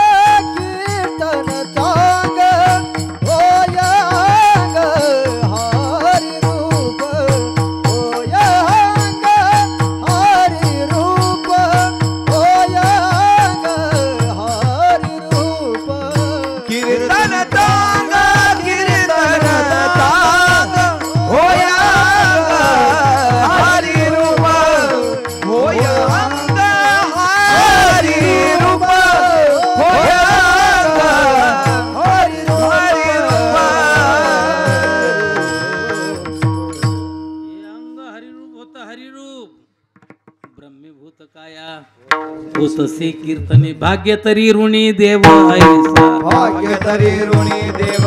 तसे कीर्तने भाग्य तरी ऋणी देव ऐसा. भाग्य तरी ऋणी देव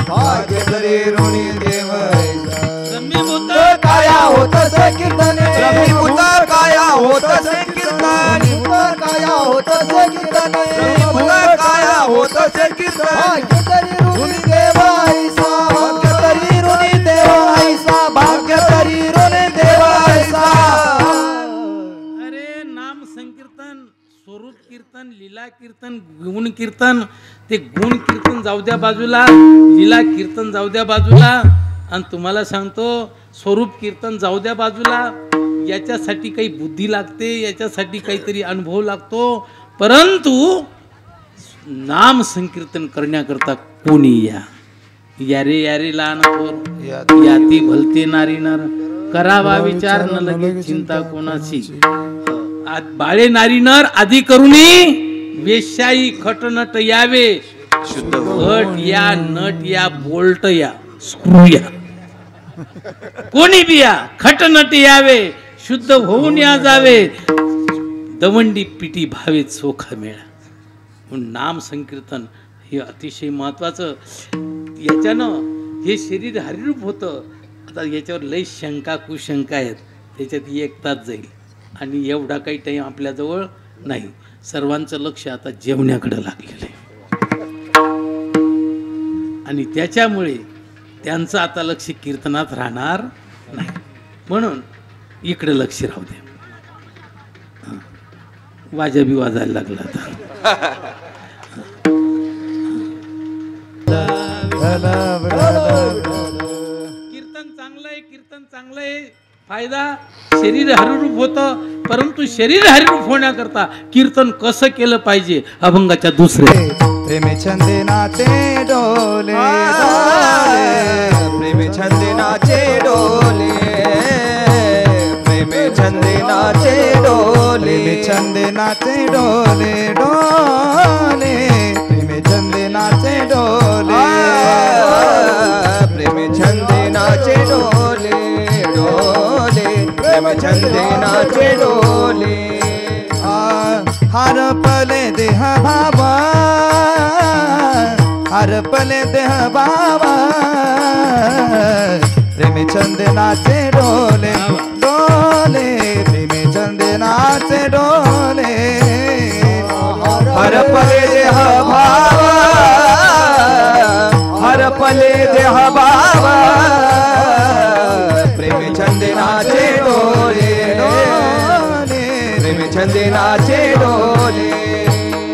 भाग्य तरी ऋणी देव ब्रह्मीभूत काया होतसे कीर्तने ब्रह्मीभूत काया होतसे कीर्तने काया होतसे कीर्तने ब्रह्मीभूत काया होतसे कीर्तने. भाग्य तरी ऋणी देव ऐसा भाग्य तरी ऋणी देव ऐसा भाग्य तरी ऋणी देव ऐसा. स्वरूप कीर्तन लीला कीर्तन गुण कीर्तन. ते गुण कीर्तन जाऊ द्या बाजूला लीला कीर्तन जाऊ द्या बाजूला आणि तुम्हाला सांगतो स्वरूप कीर्तन जाऊ द्या बाजूला. याच्यासाठी काही बुद्धी लागते याच्यासाठी काहीतरी अनुभव लागतो. परंतु नाम संकीर्तन करण्याकरता कोणी या रे लहान थोर याती भलते नारी नर करावा विचार न लगे चिंता कोणाची. बाळे नारी नर आधी करुणी वेश्याई खटनट यावे शुद्ध घट या नट या बोल्ट या स्क्रू या कोणी बी या खटनट यावे शुद्ध होऊन या जावे दवंडी पिटी भावे चोखा मेळा. म्हणून नाम संकीर्तन हे अतिशय महत्वाचं. याच्यानं हे शरीर हरिरूप होतं. आता याच्यावर लय शंका कुशंका आहेत त्याच्यात एक तास जाईल आणि एवढा काही टाईम आपल्याजवळ नाही. सर्वांचं लक्ष आता जेवण्याकडे लागलेलं आहे आणि त्याच्यामुळे त्यांचं आता लक्ष कीर्तनात राहणार नाही. म्हणून इकडे लक्ष राहू द्या. वाजा बी वाजायला लागला आता. कीर्तन चांगलं आहे फायदा शरीर हरिरूप होतं. परंतु शरीर हरिरूप होण्याकरता कीर्तन कसं केलं पाहिजे अभंगाच्या दुसरे. प्रेमे छंदे नाचे डोले प्रेमे छंदे नाचे डोले प्रेमे छंदे नाचे डोले छंदे नाचे डोले डोले प्रेमे छंदे नाचे डोले प्रेमे छंदे नाचे डोले डोले प्रेम छंदे नाचे डोले. हर पले देह बाबा हर पले देह बाबा प्रेम छंदे नाचे डोले डोले प्रेम छंदे नाचे डोले. हर पले देह बाबा हर पले देह बाबा प्रेम छंदे नाचे डोले चंदनाचे डोले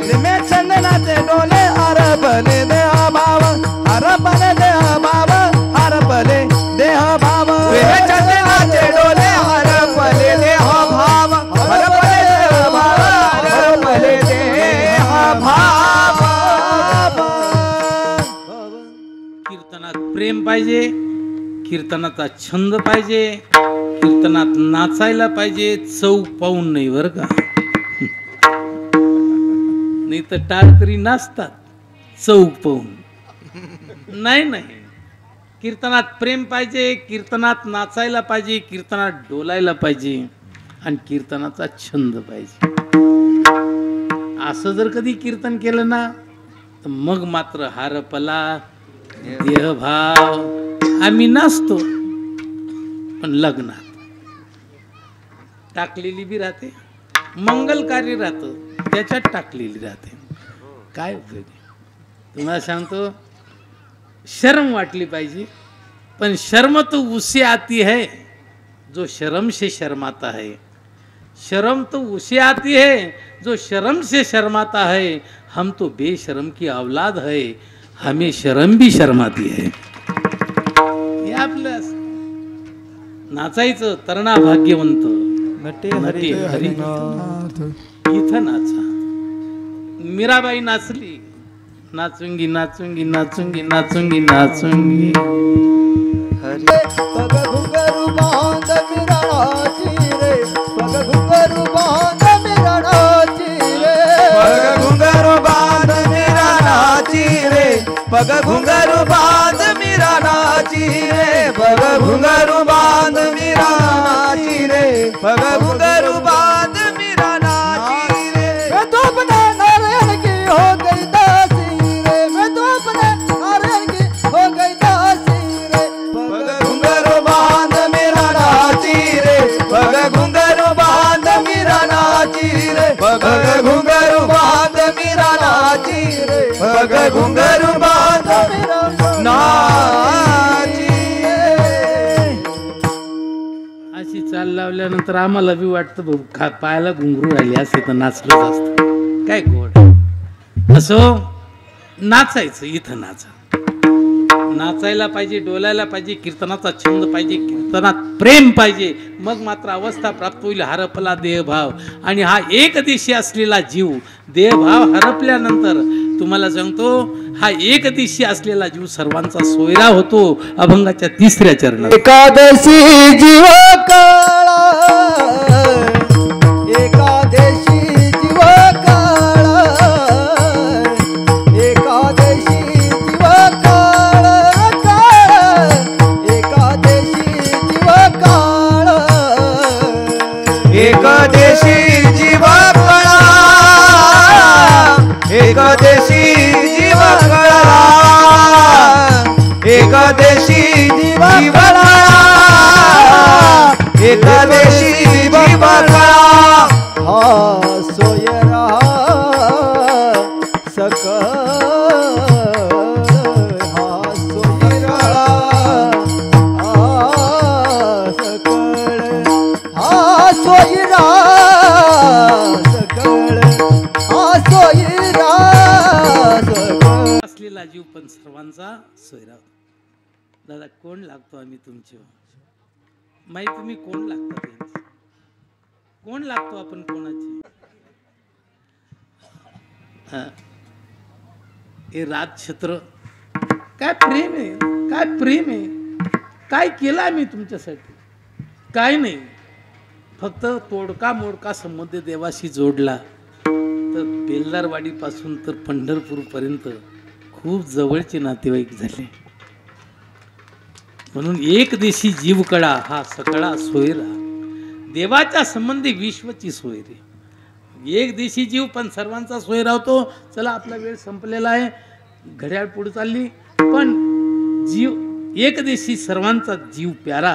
रिमे चंदनाचे डोले हरपले देह भाव हरपले देह भाव हरपले देह भाव रिमे चंदनाचे डोले हरपले देह भाव हरपले देह भाव हरपले देह भाव कीर्तनात प्रेम पाहिजे, कीर्तनाचा छंद पाहिजे, कीर्तनात नाचायला पाहिजे, चौक पाहून नाही बर का. नाही तर टाळकरी नाचतात चौक पाहून. नाही नाही, कीर्तनात प्रेम पाहिजे, कीर्तनात नाचायला पाहिजे, कीर्तनात डोलायला पाहिजे आणि कीर्तनाचा छंद पाहिजे. असं जर कधी कीर्तन केलं ना तर मग मात्र हारपला देहभाव. आम्ही नाचतो पण लग्नात टाकलेली बी राहते, मंगल कार्य राहतं त्याच्यात टाकलेली राहते. काय उपयोग आहे? तुम्हाला सांगतो, शर्म वाटली पाहिजे, पण शर्म तो उसे आती है जो शर्म से शर्माता है. शर्म तो उसे आती है जो शर्म से शर्माता है. हम तो बेशर्म की औलाद है, हमें शर्म भी शर्माती है. हे आपलं नाचायचं. तरणा भाग्यवंत नटे हरिनाथ इथं नाचा. मीराबाई नाचली, नाचूंगी नाचूंगी नाचूंगी नाचूंगी नाचूंगी. पग घुंगरू बांध मिरणाची रे, पग घुंगरू बांध मिरणाची रे, पग घुंगरू बांध मिरणाची रे, पग घुंगरू बांध मिरणाची रे, पग घुंगरू बांध मिरणाची रे, पग घुंगरू बांध मिरणाची रे. मैं तो अपने नारायण की हो गई दासी रे, मैं तो अपने नारायण की हो गई दासी रे. पग घुंगरू बांध मिरणाची रे, पग घुंगरू बांध मिरणाची रे, पग घुंगरू बांध मिरणाची रे, पग घुंगरू बांध मिरणाची रे. अशी चाल लावल्यानंतर आम्हाला बी वाटतं भाऊ पायाला घुंगरू राहिले असे तर नाचलंच असतं. काय गोड. असो, नाचायचं. इथं नाचा. नाचायला पाहिजे, डोलायला पाहिजे, कीर्तनाचा छंद पाहिजे, कीर्तनात प्रेम पाहिजे. मग मात्र अवस्था प्राप्त होईल हरपला देहभाव. आणि हा एकदिशी असलेला जीव, देहभाव हरपल्यानंतर तुम्हाला सांगतो, हा एकदिशी असलेला जीव सर्वांचा सोयरा होतो. अभंगाच्या 3ऱ्या चरणात एकादशी जीव काळा, एकादशी जीव काळा, एकादशी जीव काळा काळा, एकादशी जीव काळा, एकादशी जीव काळा, एकादशी जीव काळा, एकादशी जीव काळा, एकादशी जीव काळा. हा सोयरा सकळ, हा सोयरा सकळ, हा सोयरा सकळ, हा सोयरा सकळ. असलेला जीव पण सर्वांचा सोयरा. दादा कोण लागतो आम्ही तुमचे? माहित तुम्ही कोण लागता त्यांची? कोण लागतो आपण कोणाची? हे राजछत्र. काय प्रेम आहे, काय प्रेम आहे. काय केलं आम्ही तुमच्यासाठी? काय नाही. फक्त तोडका मोडका संबंध देवाशी जोडला तर बेलदारवाडीपासून तर पंढरपूरपर्यंत खूप जवळचे नातेवाईक झाले. म्हणून एक देशी जीवकडा हा सकळा सोयरा. देवाच्या संबंधी विश्वची सोयरी. एक देशी जीव पण सर्वांचा सोयरा होतो. चला आपला वेळ संपलेला आहे, घड्याळ पुढे चालली. पण जीव एक देशी सर्वांचा जीव प्यारा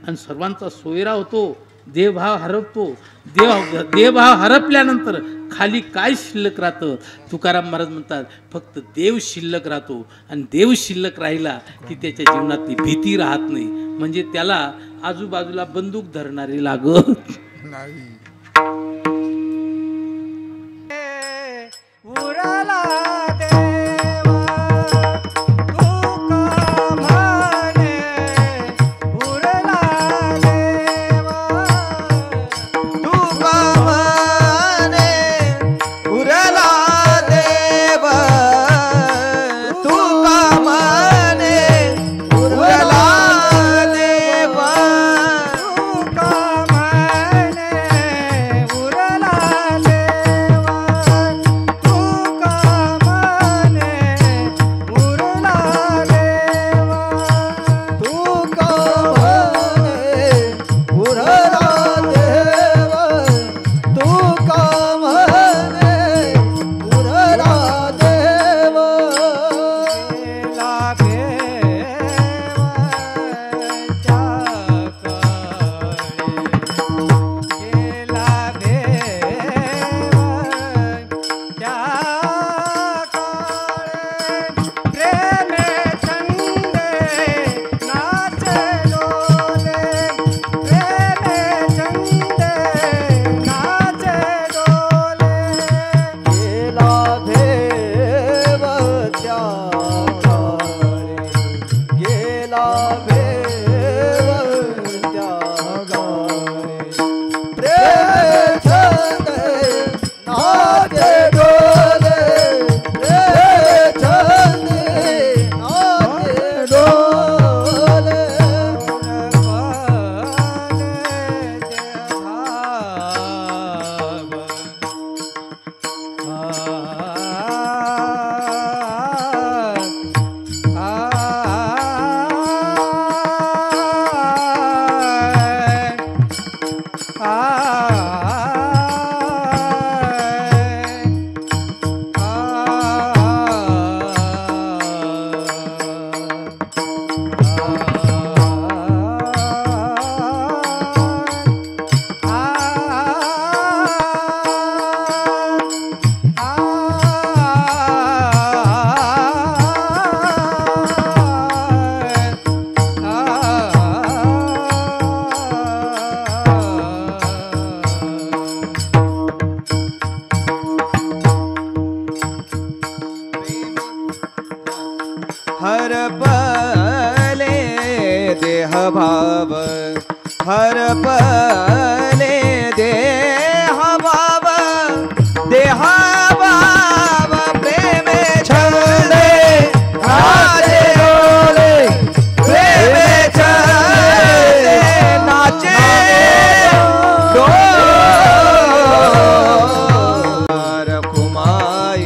आणि सर्वांचा सोयरा होतो. देवभाव हरपतो. देवभाव हरपल्यानंतर खाली काय शिल्लक राहतं? तुकाराम महाराज म्हणतात फक्त देव शिल्लक राहतो. आणि देव शिल्लक राहिला की त्याच्या जीवनातली भीती राहत नाही. म्हणजे त्याला आजूबाजूला बंदूक धरणारे लागत नाही. भेव त्यागारे, गेला भेव त्यागारे. प्रेम छंद नाचे डोले, प्रेम छंद नाचे डोले. हरपले देह भाव, हरपले देह भाव, देह भाव प्रेमे छंदे नाचे डोले, प्रेमे छंदे नाचे डोले. रखुमाई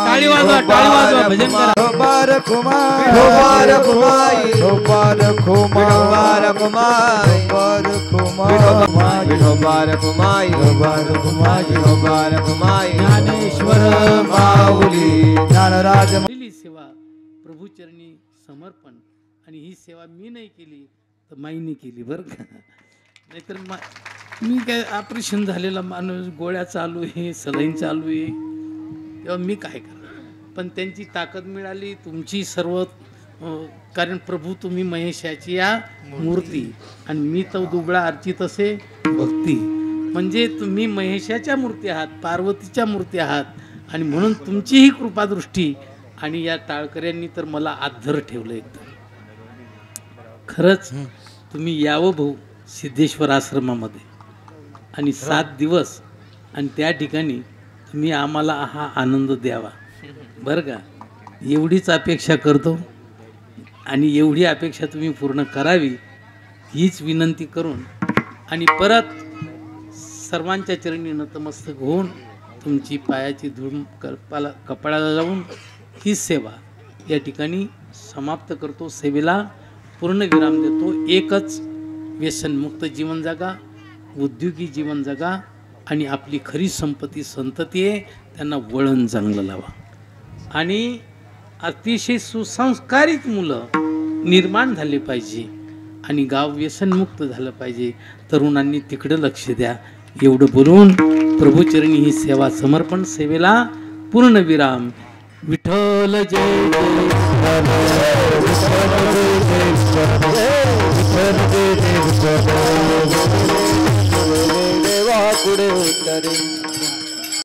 टाळी वाजवा, टाळी वाजवा, भजन करा. कुमार कुमाई, कुमार कुमार कुमाई, कुमार कुमाई, कुमार कुमाई. ज्ञानेश्वर माऊली ज्ञानराज. दिली सेवा प्रभूचरणी समर्पण. आणि ही सेवा मी नाही केली तर माईने केली बरं का. नाहीतर मी काय ऑपरेशन झालेला माणूस, गोळ्या चालू आहे, सलाईन चालू आहे, तेव्हा मी काय करणार. पण त्यांची ताकद मिळाली, तुमची सर्व कारण प्रभू तुम्ही महेशाची या मूर्ती आणि मी तो दुबळा अर्चित असे भक्ती. म्हणजे तुम्ही महेशाच्या मूर्ती आहात, पार्वतीच्या मूर्ती आहात आणि म्हणून तुमची ही कृपादृष्टी. आणि या टाळकऱ्यांनी तर मला आधर ठेवलं एकदम. खरंच तुम्ही यावं भाऊ सिद्धेश्वर आश्रमामध्ये आणि 7 दिवस आणि त्या ठिकाणी तुम्ही आम्हाला हा आनंद द्यावा बरं का. एवढीच अपेक्षा करतो आणि एवढी अपेक्षा तुम्ही पूर्ण करावी हीच विनंती करून आणि परत सर्वांच्या चरणी नतमस्तक होऊन तुमची पायाची धूळ कपाळाला लावून ही सेवा या ठिकाणी समाप्त करतो. सेवेला पूर्ण विराम देतो. एकच व्यसनमुक्त जीवन जगा, उद्योगी जीवन जगा आणि आपली खरी संपत्ती संतती आहे त्यांना वळण चांगलं लावा. आणि अतिशय सुसंस्कारित मुलं निर्माण झाले पाहिजे आणि गाव व्यसनमुक्त झालं पाहिजे. तरुणांनी तिकडं लक्ष द्या. एवढं बोलून प्रभूचरणी ही सेवा समर्पण. सेवेला पूर्ण विराम. विठ्ठल जय देवा पुढे उतरे.